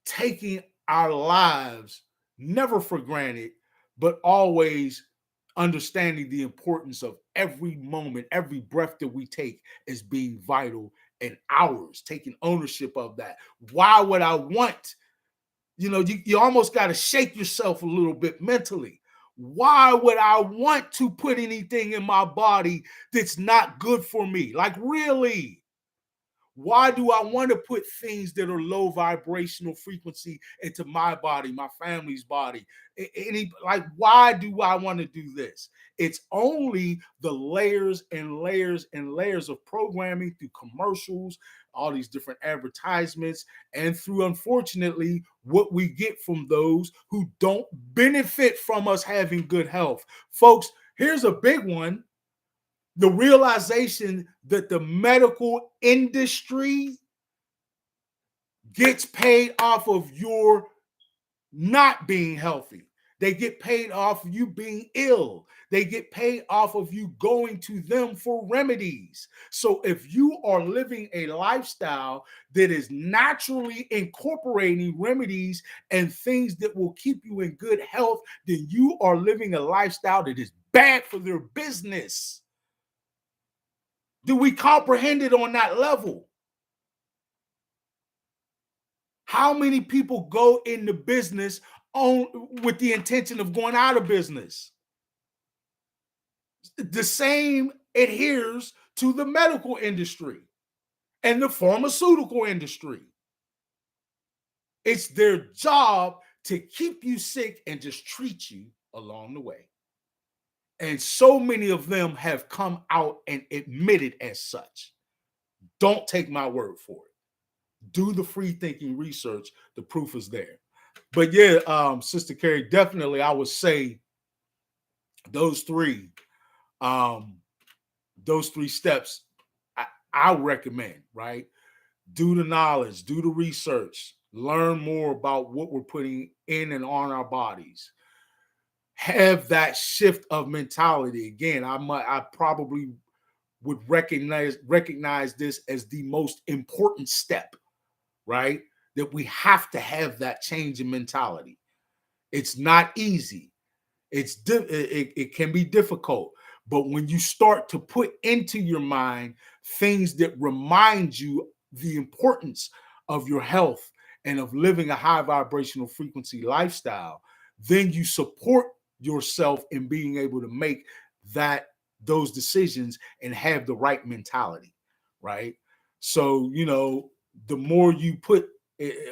Speaker 1: taking our lives never for granted, but always understanding the importance of every moment, every breath that we take as being vital and ours, taking ownership of that. Why would I want, you almost got to shake yourself a little bit mentally. Why would I want to put anything in my body that's not good for me? Like, really? Why do I want to put things that are low vibrational frequency into my body, my family's body? Why do I want to do this? It's only the layers and layers and layers of programming through commercials, all these different advertisements, and through, unfortunately, what we get from those who don't benefit from us having good health. Folks, here's a big one. The realization that the medical industry gets paid off of your not being healthy. They get paid off of you being ill. They get paid off of you going to them for remedies. So if you are living a lifestyle that is naturally incorporating remedies and things that will keep you in good health, then you are living a lifestyle that is bad for their business. Do we comprehend it on that level? How many people go into business with the intention of going out of business? The same adheres to the medical industry and the pharmaceutical industry. It's their job to keep you sick and just treat you along the way. And so many of them have come out and admitted as such. Don't take my word for it. Do the free thinking research. The proof is there. But yeah, Sister Carrie, definitely I would say those three steps I recommend, right? Do the knowledge, do the research, learn more about what we're putting in and on our bodies. Have that shift of mentality. Again, I probably would recognize this as the most important step, right? That we have to have that change in mentality. It's not easy. It can be difficult. But when you start to put into your mind things that remind you the importance of your health and of living a high vibrational frequency lifestyle, then you support yourself in being able to make those decisions and have the right mentality, right? So, the more you put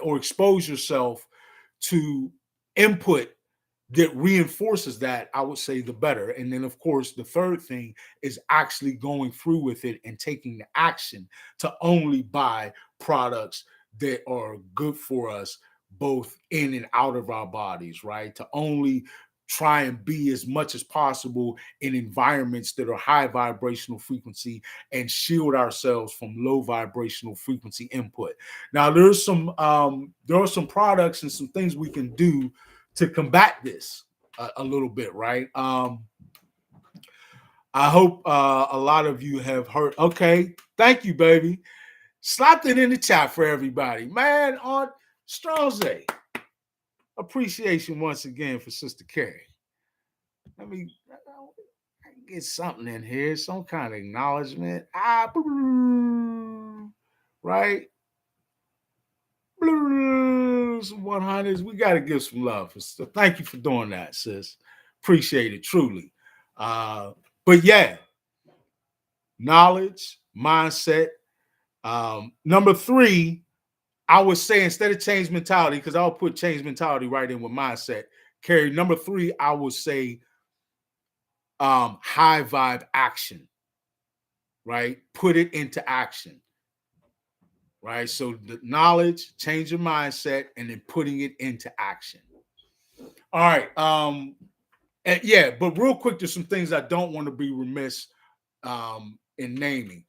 Speaker 1: or expose yourself to input that reinforces that, I would say the better. And then, of course, the third thing is actually going through with it and taking the action to only buy products that are good for us, both in and out of our bodies, right? To only try and be as much as possible in environments that are high vibrational frequency and shield ourselves from low vibrational frequency input. Now, there are some products and some things we can do to combat this a little bit, right? I hope a lot of you have heard. Okay, thank you, baby. Slap it in the chat for everybody, man. On Strongze, appreciation once again for Sister Carrie. Let me get something in here, some kind of acknowledgement. Right? Some 100s. We got to give some love. So thank you for doing that, sis. Appreciate it truly. But yeah, knowledge, mindset. Number 3, I would say instead of change mentality, because I'll put change mentality right in with mindset. Carrie, number 3, I would say high vibe action, right? Put it into action, right? So the knowledge, change your mindset, and then putting it into action. All right. But real quick, there's some things I don't want to be remiss in naming.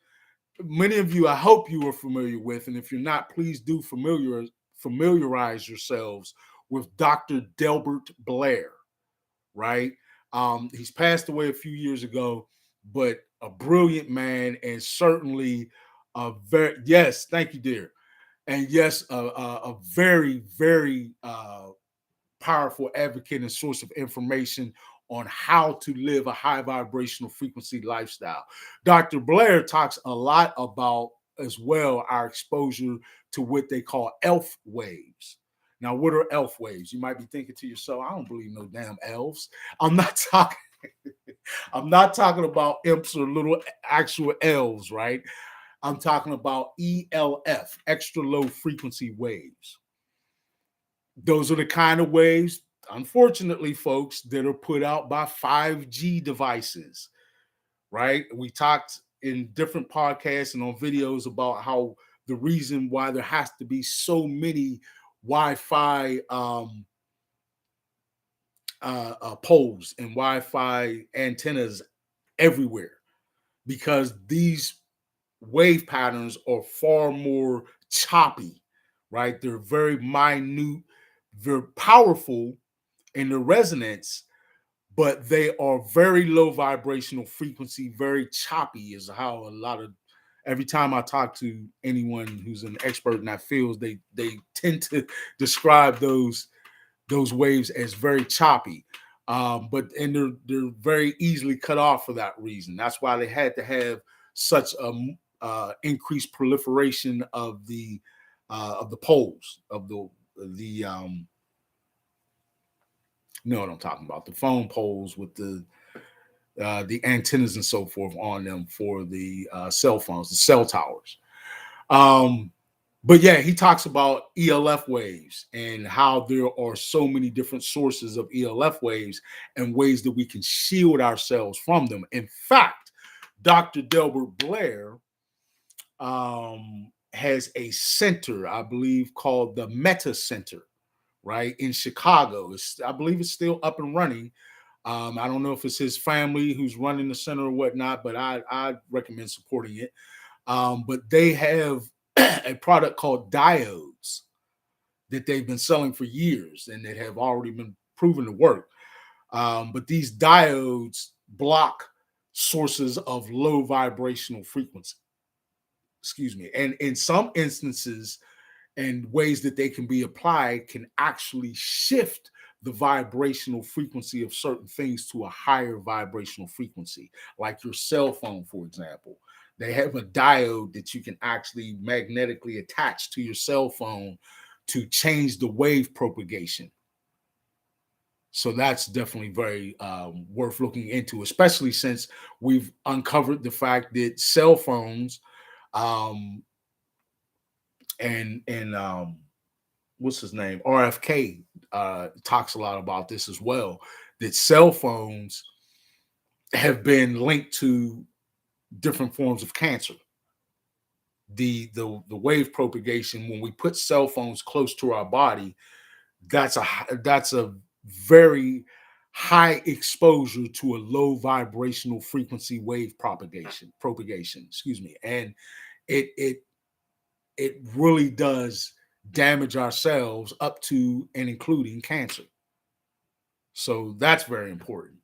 Speaker 1: Many of you, I hope you are familiar with, and if you're not, please do familiarize yourselves with Dr. Delbert Blair, right? He's passed away a few years ago, but a brilliant man, and certainly yes, thank you, dear. And yes, a very, very powerful advocate and source of information on how to live a high vibrational frequency lifestyle. Dr. Blair talks a lot about as well our exposure to what they call elf waves. Now, what are elf waves? You might be thinking to yourself, I don't believe no damn elves. I'm not talking about imps or little actual elves, right? I'm talking about ELF, extra low frequency waves. Those are the kind of waves, unfortunately, folks, that are put out by 5G devices, right? We talked in different podcasts and on videos about how the reason why there has to be so many Wi-Fi poles and Wi-Fi antennas everywhere, because these wave patterns are far more choppy, right? They're very minute, very powerful in the resonance, but they are very low vibrational frequency, very choppy is how every time I talk to anyone who's an expert in that field, they tend to describe those waves as very choppy. But they're very easily cut off for that reason. That's why they had to have such a increased proliferation of the poles, of the you know what I'm talking about, the phone poles with the antennas and so forth on them for the cell phones, the cell towers. But yeah, he talks about ELF waves and how there are so many different sources of ELF waves and ways that we can shield ourselves from them. In fact, Dr. Delbert Blair has a center, I believe, called the Meta Center, right, in Chicago. I believe it's still up and running. I don't know if it's his family who's running the center or whatnot, but I recommend supporting it. But they have a product called diodes that they've been selling for years and that have already been proven to work. But these diodes block sources of low vibrational frequency. Excuse me. And in some instances and ways that they can be applied can actually shift the vibrational frequency of certain things to a higher vibrational frequency, like your cell phone, for example. They have a diode that you can actually magnetically attach to your cell phone to change the wave propagation. So that's definitely very worth looking into, especially since we've uncovered the fact that cell phones um, and what's his name, RFK, talks a lot about this as well, that cell phones have been linked to different forms of cancer. The wave propagation, when we put cell phones close to our body, that's a very high exposure to a low vibrational frequency wave propagation, excuse me. And it really does damage our cells up to and including cancer. So that's very important.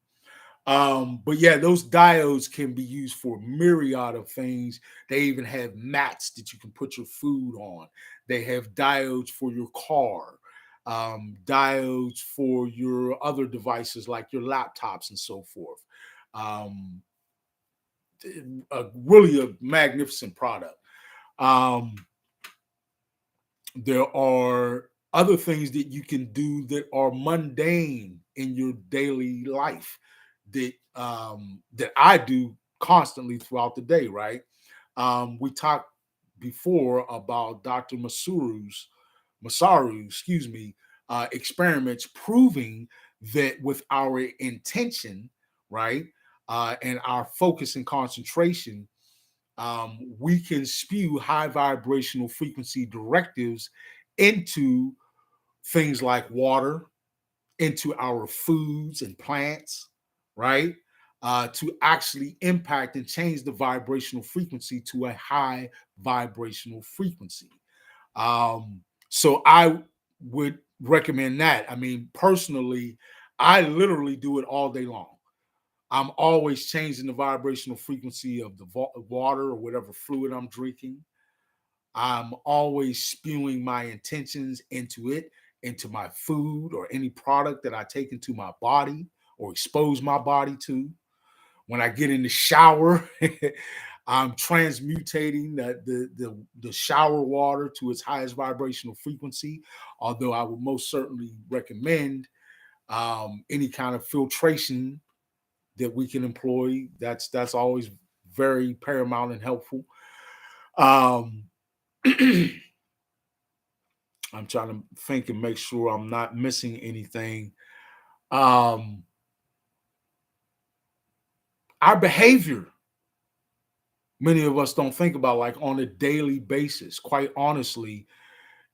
Speaker 1: But yeah, those diodes can be used for a myriad of things. They even have mats that you can put your food on. They have diodes for your car, diodes for your other devices like your laptops and so forth. Um, really a magnificent product. Um, there are other things that you can do that are mundane in your daily life that I do constantly throughout the day, right? We talked before about Dr. Masaru, excuse me, experiments proving that with our intention, right, and our focus and concentration, we can spew high vibrational frequency directives into things like water, into our foods and plants, right? To actually impact and change the vibrational frequency to a high vibrational frequency. So I would recommend that. I mean, personally, I literally do it all day long. I'm always changing the vibrational frequency of the water or whatever fluid I'm drinking. I'm always spewing my intentions into it, into my food or any product that I take into my body or expose my body to. When I get in the shower, I'm transmutating the shower water to its highest vibrational frequency. Although I would most certainly recommend any kind of filtration that we can employ. That's always very paramount and helpful. Um, I'm trying to think and make sure I'm not missing anything. Um, our behavior, many of us don't think about like on a daily basis. Quite honestly,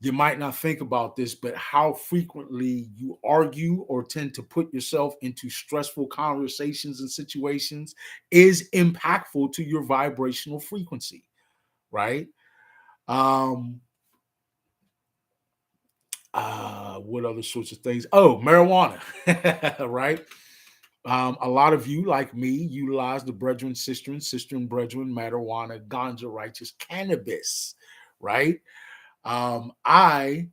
Speaker 1: you might not think about this, but how frequently you argue or tend to put yourself into stressful conversations and situations is impactful to your vibrational frequency, right? Um, what other sorts of things? Oh, marijuana, right? A lot of you, like me, utilize the brethren, sister, brethren, marijuana, ganja, righteous cannabis, right? I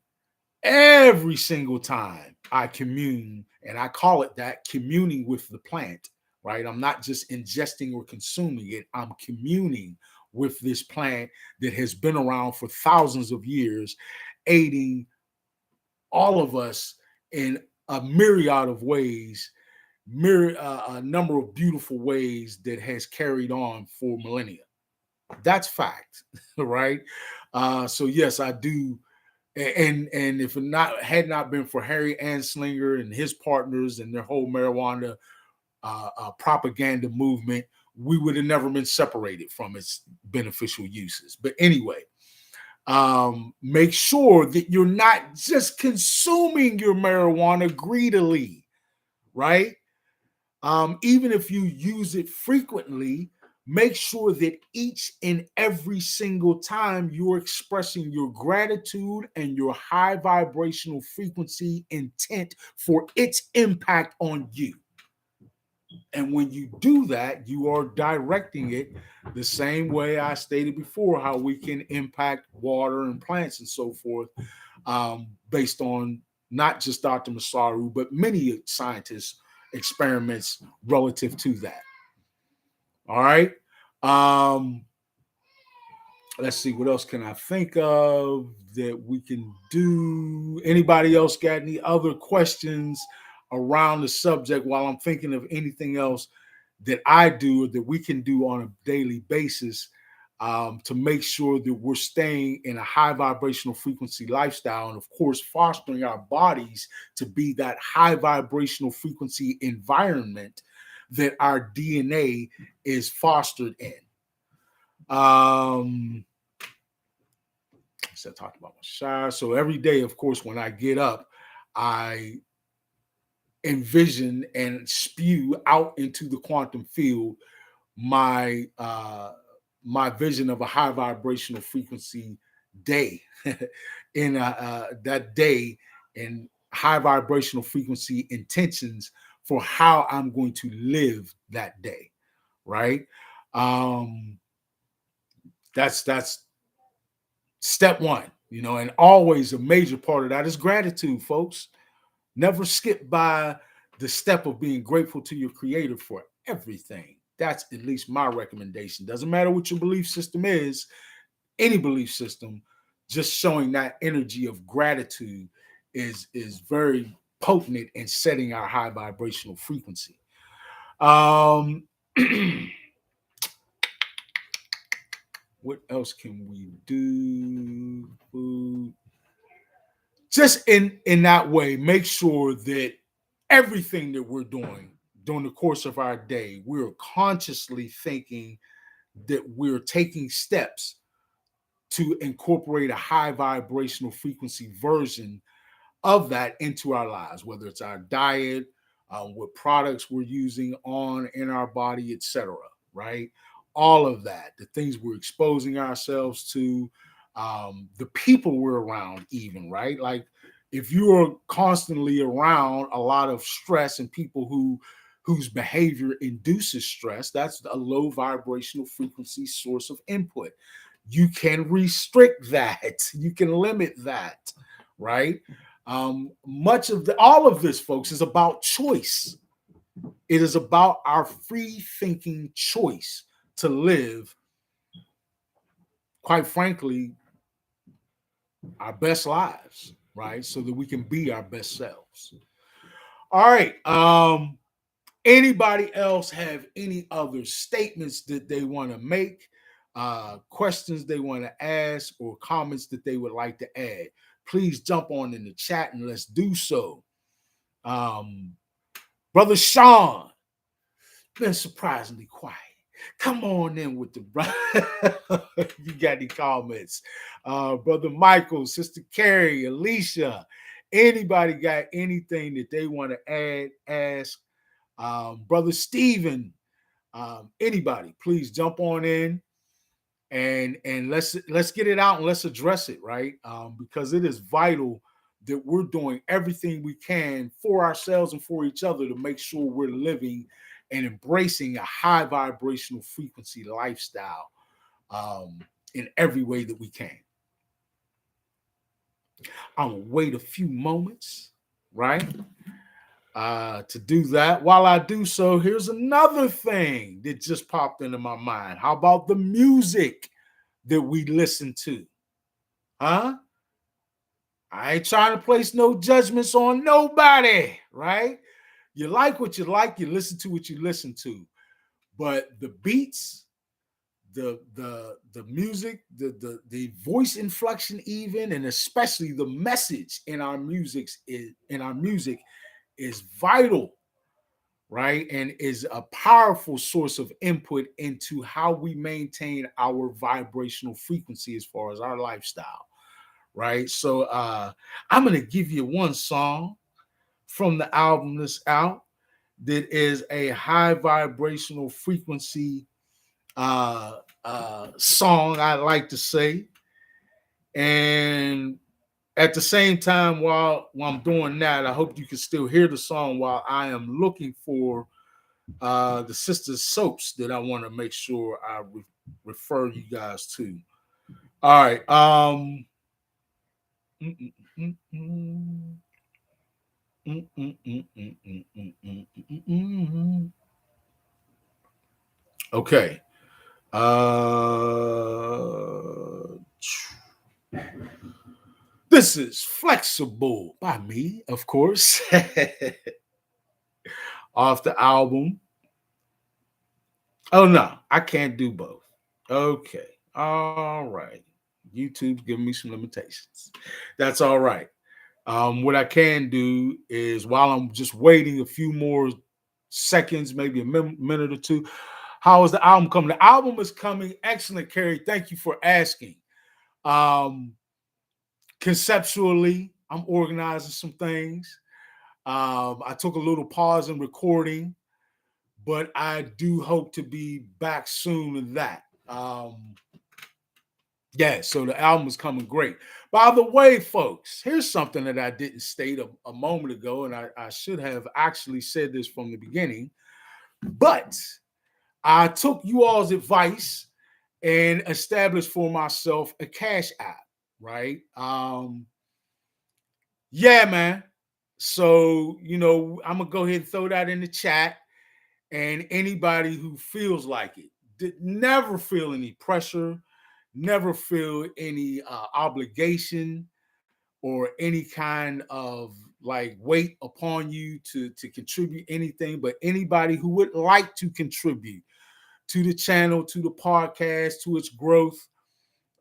Speaker 1: every single time I commune, and I call it that, communing with the plant, right? I'm not just ingesting or consuming it, I'm communing with this plant that has been around for thousands of years, aiding all of us in a myriad of ways, a number of beautiful ways that has carried on for millennia. That's fact, right? So yes, I do. And if it had not been for Harry Anslinger and his partners and their whole marijuana propaganda movement, we would have never been separated from its beneficial uses. But anyway, make sure that you're not just consuming your marijuana greedily, right? Even if you use it frequently, make sure that each and every single time you're expressing your gratitude and your high vibrational frequency intent for its impact on you. And when you do that, you are directing it the same way I stated before, how we can impact water and plants and so forth, based on not just Dr. Masaru, but many scientists experiments relative to that. All right. Let's see, what else can I think of that we can do? Anybody else got any other questions around the subject while I'm thinking of anything else that I do or that we can do on a daily basis to make sure that we're staying in a high vibrational frequency lifestyle, and of course fostering our bodies to be that high vibrational frequency environment that our DNA is fostered in. So I talked about my shower. So every day, of course, when I get up, I envision and spew out into the quantum field my my vision of a high vibrational frequency day in that day, and high vibrational frequency intentions for how I'm going to live that day, right? That's step one, and always a major part of that is gratitude, folks. Never skip by the step of being grateful to your creator for everything. That's at least my recommendation. Doesn't matter what your belief system is, any belief system, just showing that energy of gratitude is very potent in setting our high vibrational frequency. What else can we do? Food. Just in that way, make sure that everything that we're doing during the course of our day, we're consciously thinking that we're taking steps to incorporate a high vibrational frequency version of that into our lives, whether it's our diet, what products we're using on in our body, etc. Right? All of that, the things we're exposing ourselves to, the people we're around, even, right? Like if you are constantly around a lot of stress and people whose behavior induces stress, that's a low vibrational frequency source of input. You can restrict that. You can limit that, right? All of this, folks, is about choice. It is about our free thinking choice to live, quite frankly, our best lives, right? So that we can be our best selves. All right. Anybody else have any other statements that they want to make, questions they want to ask, or comments that they would like to add? Please jump on in the chat and let's do so. Brother Sean, been surprisingly quiet. Come on in with the brother. You got any comments? Brother Michael, Sister Carrie, Alicia, anybody got anything that they want to add, ask? Brother Stephen, anybody, please jump on in and let's get it out and let's address it, right? Because it is vital that we're doing everything we can for ourselves and for each other to make sure we're living and embracing a high vibrational frequency lifestyle in every way that we can. I'll wait a few moments, right? To do that. While I do so, here's another thing that just popped into my mind. How about the music that we listen to? Huh? I ain't trying to place no judgments on nobody, right? You like what you like, you listen to what you listen to. But the beats, the music, the voice inflection, even, and especially the message in our music is vital, right? And is a powerful source of input into how we maintain our vibrational frequency as far as our lifestyle, right? So I'm going to give you one song from the album that's out that is a high vibrational frequency song, I like to say. And at the same time, while I'm doing that, I hope you can still hear the song while I am looking for the Sisters Soaps that I want to make sure I refer you guys to. All right. Okay. This is Flexible by me, of course, off the album. Oh, no, I can't do both. Okay. All right. YouTube's giving me some limitations. That's all right. What I can do is while I'm just waiting a few more seconds, maybe a minute or two, how is the album coming? The album is coming excellent, Carrie. Thank you for asking. Um, Conceptually, I'm organizing some things. I took a little pause in recording, but I do hope to be back soon in that. Yeah, so the album is coming great. By the way, folks, here's something that I didn't state a moment ago, and I should have actually said this from the beginning, but I took you all's advice and established for myself a cash app, right? Yeah, man. So, I'm going to go ahead and throw that in the chat. And anybody who feels like it, never feel any pressure, never feel any obligation or any kind of like weight upon you to contribute anything, but anybody who would like to contribute to the channel, to the podcast, to its growth,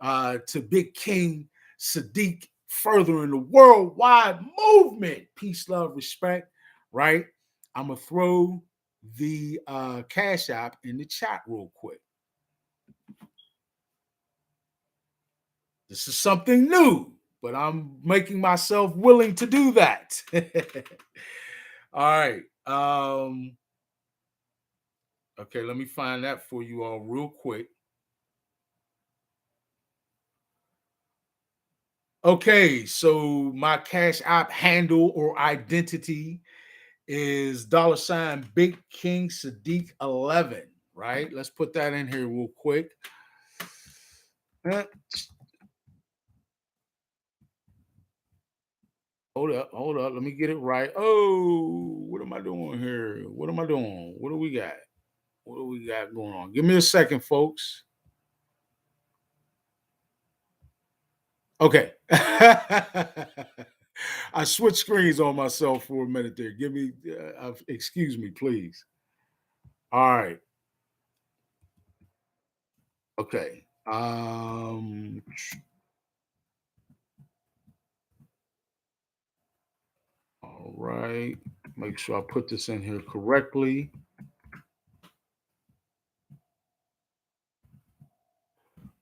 Speaker 1: to Big King Sadiq, furthering the worldwide movement, peace, love, respect, right? I'm going to throw the Cash App in the chat real quick. This is something new, but I'm making myself willing to do that. All right. Okay, let me find that for you all real quick. Okay, so my Cash App handle or identity is $ Big King Sadiq 11, right? Let's put that in here real quick. Hold up. Let me get it right. Oh, what am I doing here? What am I doing? What do we got? What do we got going on? Give me a second, folks. Okay. I switched screens on myself for a minute there. Excuse me, please. All right. Okay. All right. Make sure I put this in here correctly.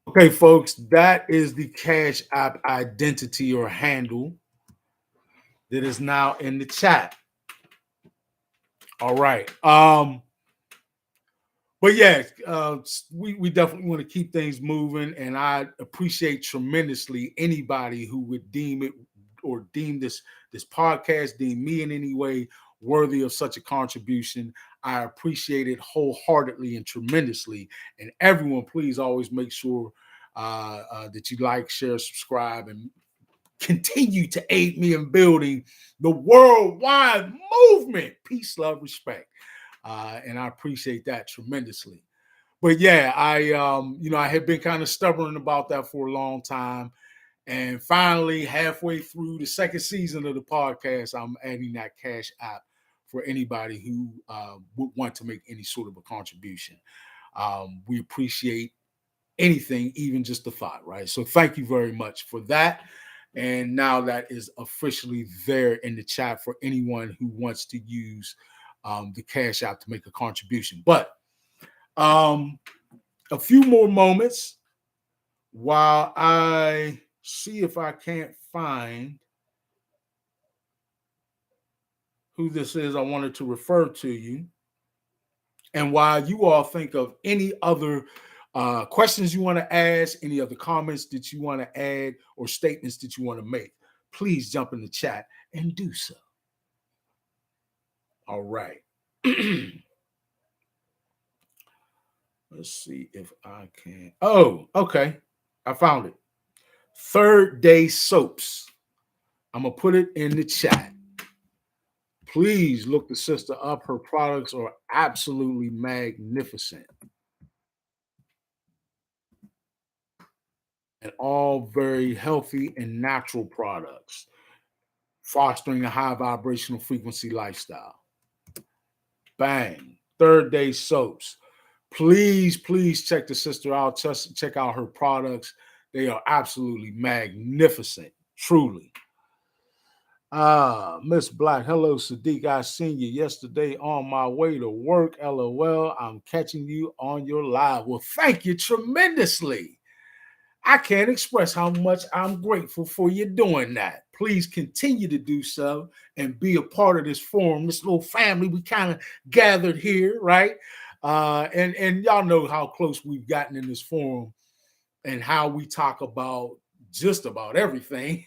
Speaker 1: Okay, folks, that is the Cash App identity or handle that is now in the chat. All right. But yeah, we definitely want to keep things moving, and I appreciate tremendously anybody who would deem it or deem this podcast, deem me in any way worthy of such a contribution. I appreciate it wholeheartedly and tremendously. And everyone, please always make sure that you like, share, subscribe, and continue to aid me in building the worldwide movement. Peace, love, respect. And I appreciate that tremendously. But yeah, I had been kind of stubborn about that for a long time. And finally, halfway through the second season of the podcast, I'm adding that Cash App for anybody who would want to make any sort of a contribution. We appreciate anything, even just the thought, right? So thank you very much for that. And now that is officially there in the chat for anyone who wants to use the Cash App to make a contribution. But a few more moments while I see if I can't find who this is I wanted to refer to you. And while you all think of any other questions you want to ask, any other comments that you want to add, or statements that you want to make, please jump in the chat and do so. All right. Let's see if I can. Oh, okay. I found it. Third Day Soaps. I'm going to put it in the chat. Please look the sister up. Her products are absolutely magnificent. And all very healthy and natural products, fostering a high vibrational frequency lifestyle. Bang. Third Day Soaps. Please check the sister out. Check out her products. They are absolutely magnificent, truly. Miss Black, hello, Sadiq. I seen you yesterday on my way to work. LOL. I'm catching you on your live. Well, thank you tremendously. I can't express how much I'm grateful for you doing that. Please continue to do so and be a part of this forum, this little family we kind of gathered here, right? And y'all know how close we've gotten in this forum and how we talk about just about everything.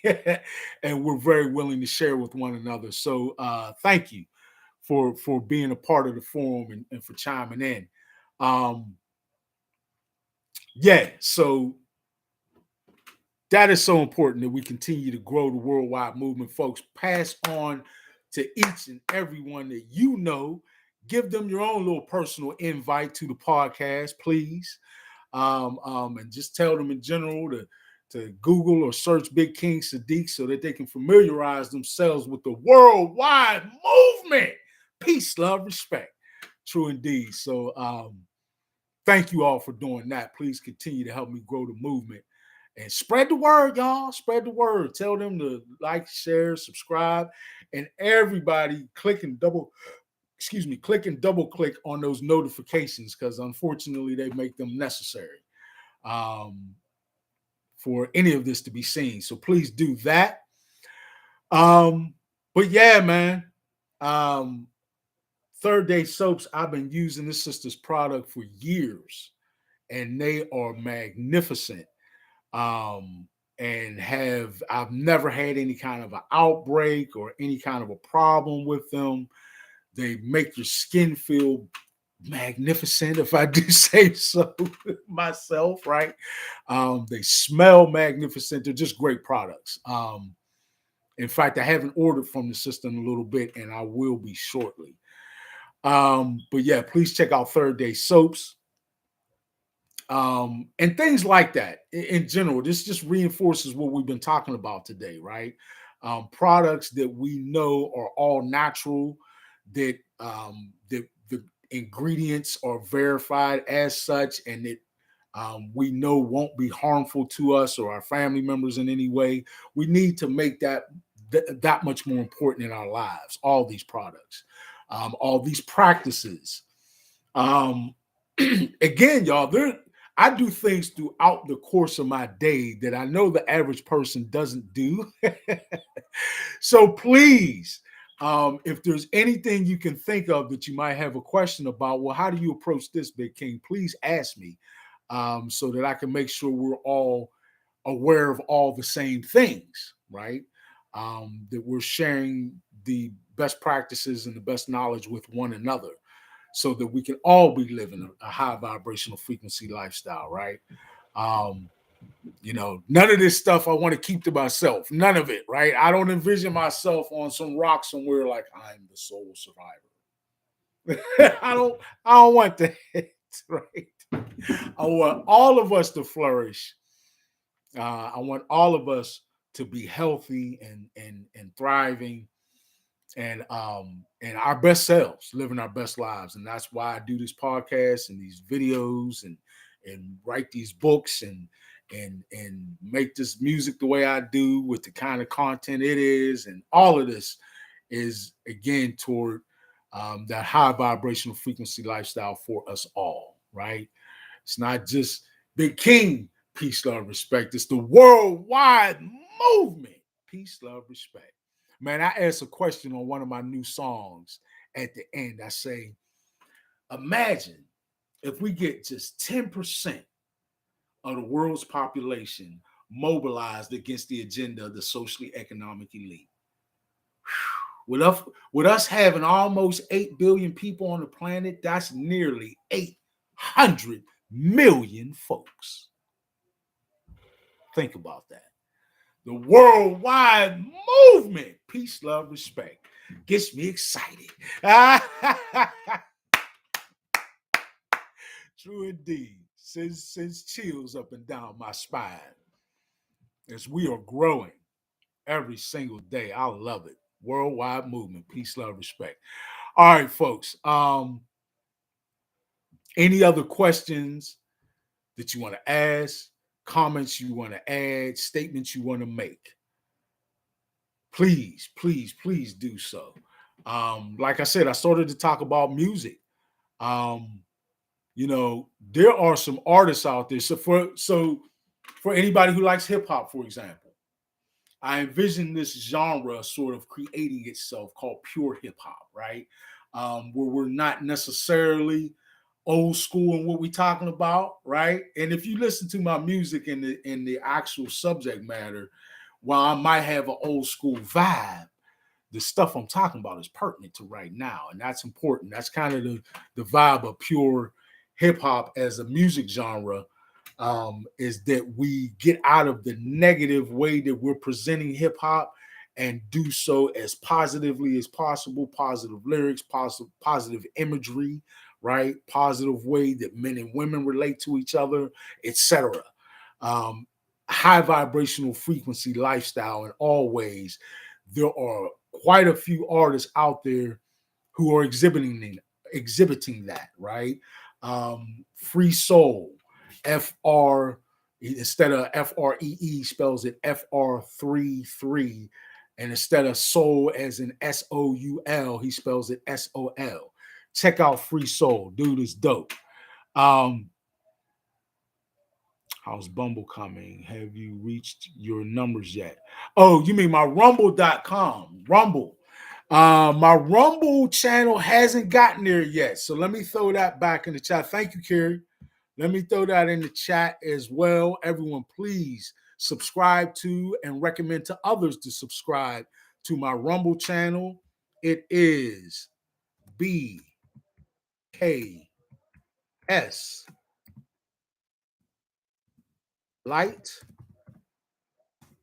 Speaker 1: And we're very willing to share with one another. So thank you for being a part of the forum and for chiming in. So that is so important that we continue to grow the worldwide movement, folks. Pass on to each and everyone that you know. Give them your own little personal invite to the podcast, please. And just tell them in general to Google or search Big King Sadiq so that they can familiarize themselves with the worldwide movement. Peace, love, respect. True indeed. So thank you all for doing that. Please continue to help me grow the movement. And spread the word, y'all. Spread the word. Tell them to like, share, subscribe, and everybody click and double click on those notifications because unfortunately they make them necessary for any of this to be seen. So please do that. But yeah, man. Third Day Soaps, I've been using this sister's product for years, and they are magnificent. And I've never had any kind of an outbreak or any kind of a problem with them. They make your skin feel magnificent, if I do say so myself, right? They smell magnificent. They're just great products. In fact, I haven't ordered from the sister in a little bit, and I will be shortly. But yeah, please check out Third Day Soaps. And things like that in general. This just reinforces what we've been talking about today, right? Products that we know are all natural, that the ingredients are verified as such, and that we know won't be harmful to us or our family members in any way. We need to make that much more important in our lives. All these products, all these practices. Again, y'all, I do things throughout the course of my day that I know the average person doesn't do. So please, if there's anything you can think of that you might have a question about, well, how do you approach this, Big King? Please ask me so that I can make sure we're all aware of all the same things, right? That we're sharing the best practices and the best knowledge with one another, so that we can all be living a high vibrational frequency lifestyle, right? None of this stuff I want to keep to myself. None of it, right? I don't envision myself on some rock somewhere like I'm the sole survivor. I don't want that, right? I want all of us to flourish. I want all of us to be healthy and thriving, and our best selves, living our best lives. And that's why I do this podcast and these videos and write these books and make this music the way I do with the kind of content it is. And all of this is, again, toward that high vibrational frequency lifestyle for us all, right? It's not just Big King, peace, love, respect. It's the worldwide movement, peace, love, respect. Man, I asked a question on one of my new songs at the end. I say, imagine if we get just 10% of the world's population mobilized against the agenda of the socially economic elite. With us having almost 8 billion people on the planet, that's nearly 800 million folks. Think about that. The worldwide movement, peace, love, respect. gets me excited. True indeed. Sends chills up and down my spine as we are growing every single day. I love it. Worldwide movement, peace, love, respect. All right, folks. Any other questions that you want to ask, comments you want to add, statements you want to make? Please, please, please do so. Like I said, I started to talk about music. There are some artists out there. So for anybody who likes hip hop, for example, I envision this genre sort of creating itself called pure hip hop, right? Where we're not necessarily old school in what we're talking about, right? And if you listen to my music in the actual subject matter, while I might have an old school vibe, the stuff I'm talking about is pertinent to right now, and that's important. That's kind of the vibe of pure hip hop as a music genre. Is that we get out of the negative way that we're presenting hip hop and do so as positively as possible. Positive lyrics, positive imagery, right? Positive way that men and women relate to each other, etc. High vibrational frequency lifestyle in all ways. There are quite a few artists out there who are exhibiting that, right? Free soul, FR, instead of FREE spells it FR33, and instead of soul as in SOUL, he spells it SOL. Check out Free Soul, dude is dope. How's Bumble coming? Have you reached your numbers yet? Oh, you mean my rumble.com? Rumble. My Rumble channel hasn't gotten there yet. So let me throw that back in the chat. Thank you, Carrie. Let me throw that in the chat as well. Everyone, please subscribe to and recommend to others to subscribe to my Rumble channel. It is BKS Light,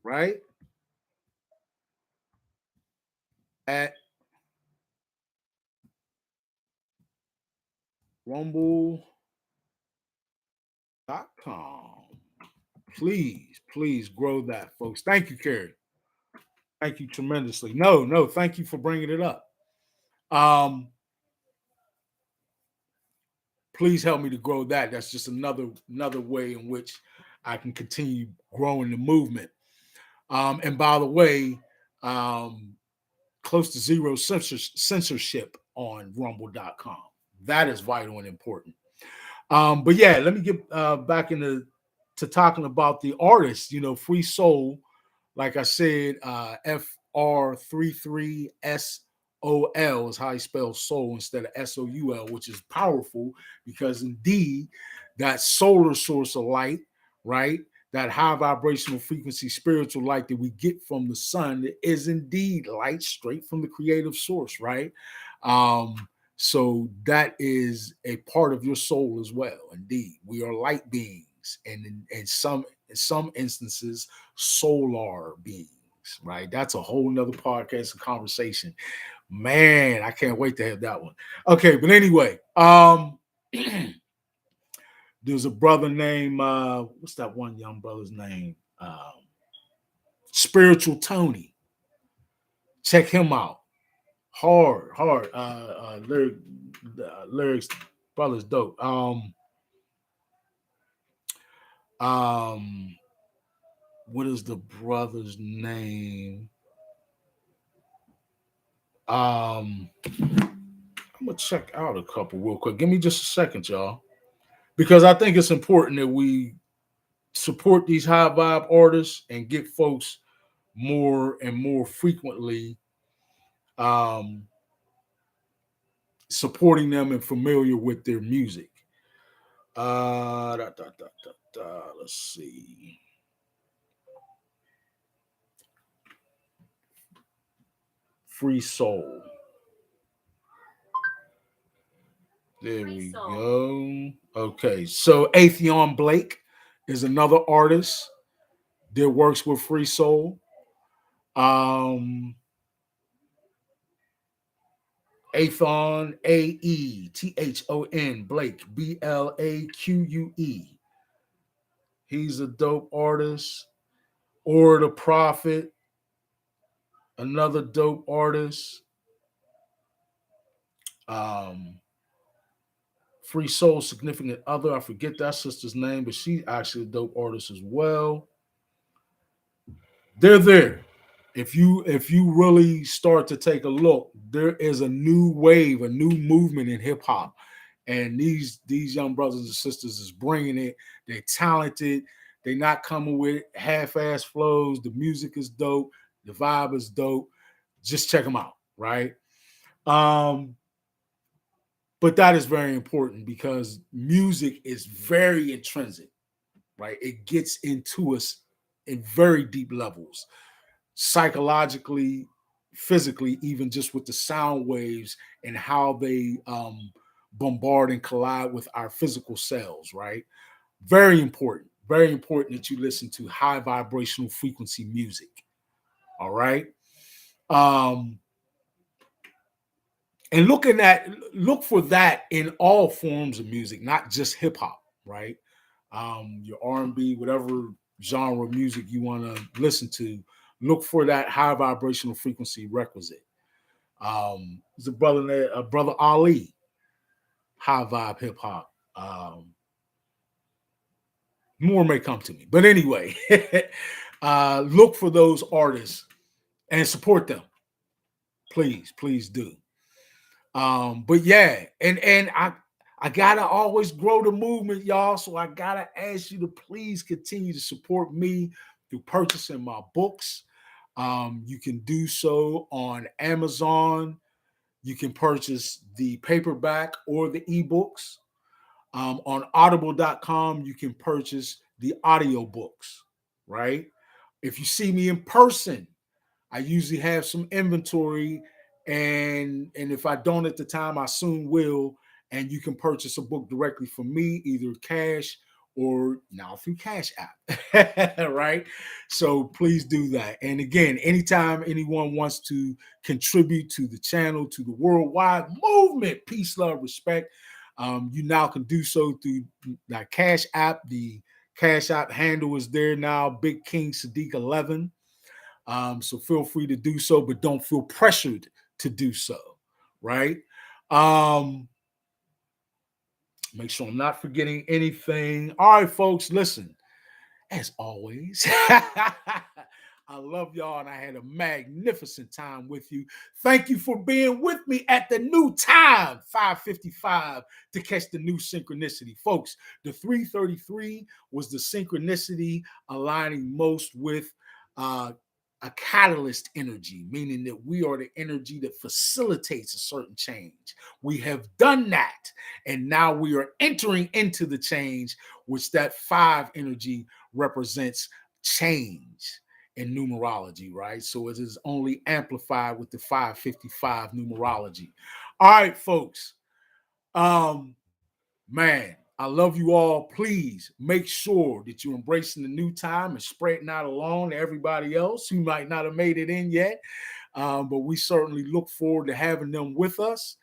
Speaker 1: right? At rumble.com. Please grow that, folks. Thank you, Carrie. Thank you tremendously. No, thank you for bringing it up. Please help me to grow that. That's just another way in which I can continue growing the movement. And by the way, close to zero censorship on rumble.com. That is vital and important. But yeah, let me get back into talking about the artists. Free Soul, like I said, FR33SOL is how you spell soul instead of SOUL, which is powerful because indeed that solar source of light, right? That high vibrational frequency spiritual light that we get from the sun is indeed light straight from the creative source, right? So that is a part of your soul as well. Indeed, we are light beings, and in some instances, solar beings. Right? That's a whole nother podcast and conversation. Man, I can't wait to have that one. Okay, but anyway, there's a brother named what's that one young brother's name? Spiritual Tony. Check him out. Hard lyrics, brother's dope. What is the brother's name? I'm gonna check out a couple real quick. Give me just a second, y'all, because I think it's important that we support these high vibe artists and get folks more and more frequently supporting them and familiar with their music. Let's see. Free Soul. There we go. Okay, so Atheon Blake is another artist that works with Free Soul. Aethon, Aethon, Blake, Blaque. He's a dope artist. Or the Prophet, another dope artist. Free Soul Significant Other. I forget that sister's name, but she's actually a dope artist as well. They're there. If you really start to take a look, there is a new wave, a new movement in hip hop, and these young brothers and sisters is bringing it. They're talented. They're not coming with half-ass flows. The music is dope. The vibe is dope. Just check them out, right? But that is very important because music is very intrinsic, right? It gets into us in very deep levels, psychologically, physically, even just with the sound waves and how they bombard and collide with our physical cells, right? Very important. Very important that you listen to high vibrational frequency music. All right. And look for that in all forms of music, not just hip hop, right? Your R&B, whatever genre of music you want to listen to, look for that high vibrational frequency requisite. There's a brother there, brother Ali, high vibe hip hop. More may come to me, but anyway, look for those artists and support them. Please do. But yeah, and I gotta always grow the movement, y'all. So I gotta ask you to please continue to support me through purchasing my books. You can do so on Amazon. You can purchase the paperback or the ebooks. On audible.com, you can purchase the audiobooks, right? If you see me in person, I usually have some inventory, and if I don't at the time, I soon will. And you can purchase a book directly from me, either cash or now through Cash App, right? So please do that. And again, anytime anyone wants to contribute to the channel, to the worldwide movement, peace, love, respect, you now can do so through that Cash App. The Cash App handle is there now, Big King Sadiq 11. So feel free to do so, but don't feel pressured to do so, right? Make sure I'm not forgetting anything. All right, folks, listen, as always, I love y'all, and I had a magnificent time with you. Thank you for being with me at the new time, 5:55, to catch the new synchronicity. Folks, the 3:33 was the synchronicity aligning most with a catalyst energy, meaning that we are the energy that facilitates a certain change. We have done that, and now we are entering into the change, which that 5 energy represents change in numerology, right? So it is only amplified with the 555 numerology. All right, folks. Man, I love you all. Please make sure that you're embracing the new time and spreading out along to everybody else who might not have made it in yet. But we certainly look forward to having them with us.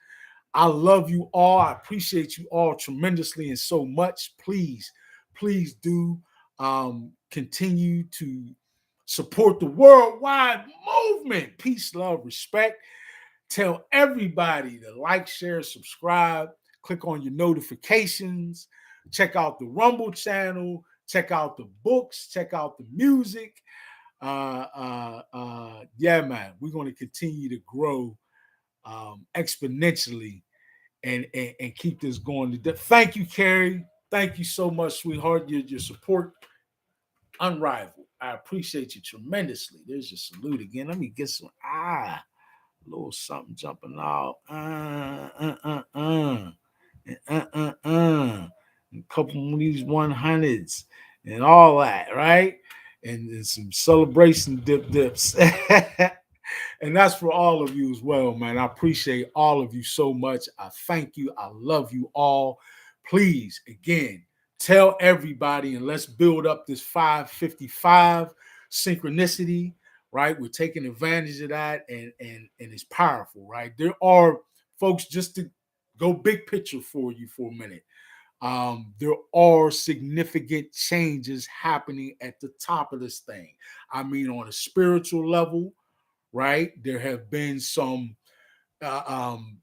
Speaker 1: I love you all. I appreciate you all tremendously and so much. Please do continue to support the worldwide movement. Peace, love, respect. Tell everybody to like, share, subscribe. Click on your notifications. Check out the Rumble channel. Check out the books. Check out the music. Yeah, man, we're going to continue to grow exponentially and keep this going. Thank you, Carrie. Thank you so much, sweetheart. Your support unrivaled. I appreciate you tremendously. There's your salute again. Let me get some a little something jumping out. A couple of these 100s and all that, right? And some celebration dips. And that's for all of you as well, man. I appreciate all of you so much. I thank you. I love you all. Please, again, tell everybody, and let's build up this 555 synchronicity, right? We're taking advantage of that, and it's powerful, right? There are folks, just to go big picture for you for a minute, there are significant changes happening at the top of this thing. I mean, on a spiritual level, right? There have been uh, um,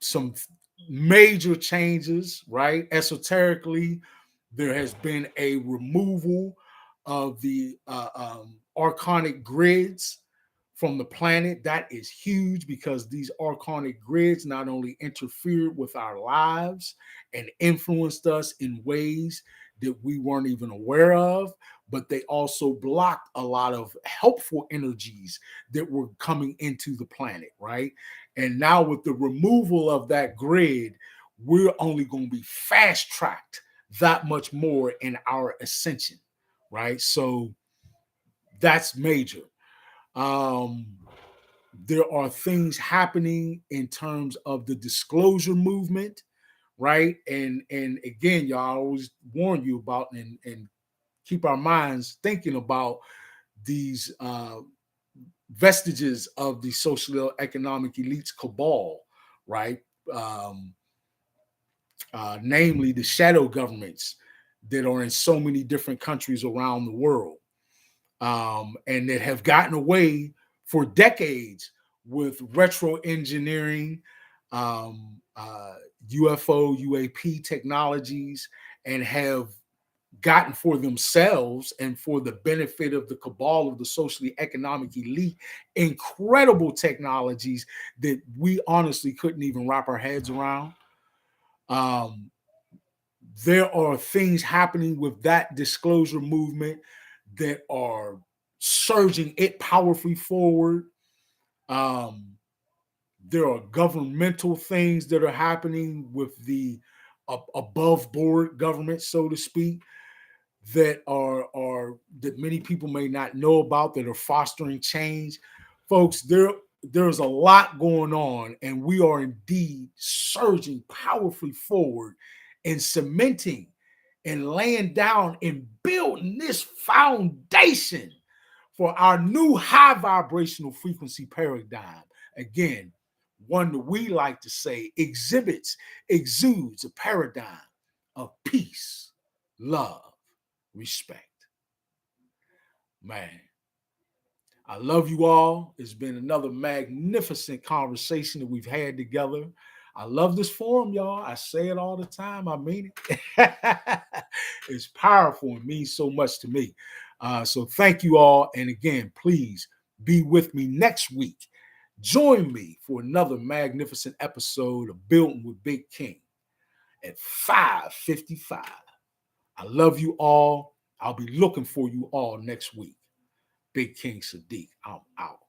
Speaker 1: some major changes, right? Esoterically, there has been a removal of the archonic grids from the planet. That is huge because these archonic grids not only interfered with our lives and influenced us in ways that we weren't even aware of, but they also blocked a lot of helpful energies that were coming into the planet, right? And now with the removal of that grid, we're only going to be fast tracked that much more in our ascension, right? So that's major. Um, there are things happening in terms of the disclosure movement, right? And again, y'all, I always warn you about and keep our minds thinking about these vestiges of the social economic elites cabal, right? Um, Namely the shadow governments that are in so many different countries around the world, and that have gotten away for decades with retro engineering, UFO, UAP technologies, and have gotten for themselves and for the benefit of the cabal of the socially economic elite incredible technologies that we honestly couldn't even wrap our heads around. Um, there are things happening with that disclosure movement that are surging it powerfully forward. Um, there are governmental things that are happening with the above board government, so to speak, that are that many people may not know about that are fostering change. Folks, there's a lot going on, and we are indeed surging powerfully forward and cementing and laying down and building this foundation for our new high vibrational frequency paradigm. Again, one that we like to say exudes a paradigm of peace, love, respect. Man, I love you all. It's been another magnificent conversation that we've had together. I love this forum, y'all. I say it all the time. I mean it. It's powerful and means so much to me. So thank you all. And again, please be with me next week. Join me for another magnificent episode of Building with Big King at 5:55. I love you all. I'll be looking for you all next week. Big King Sadiq, I'm out.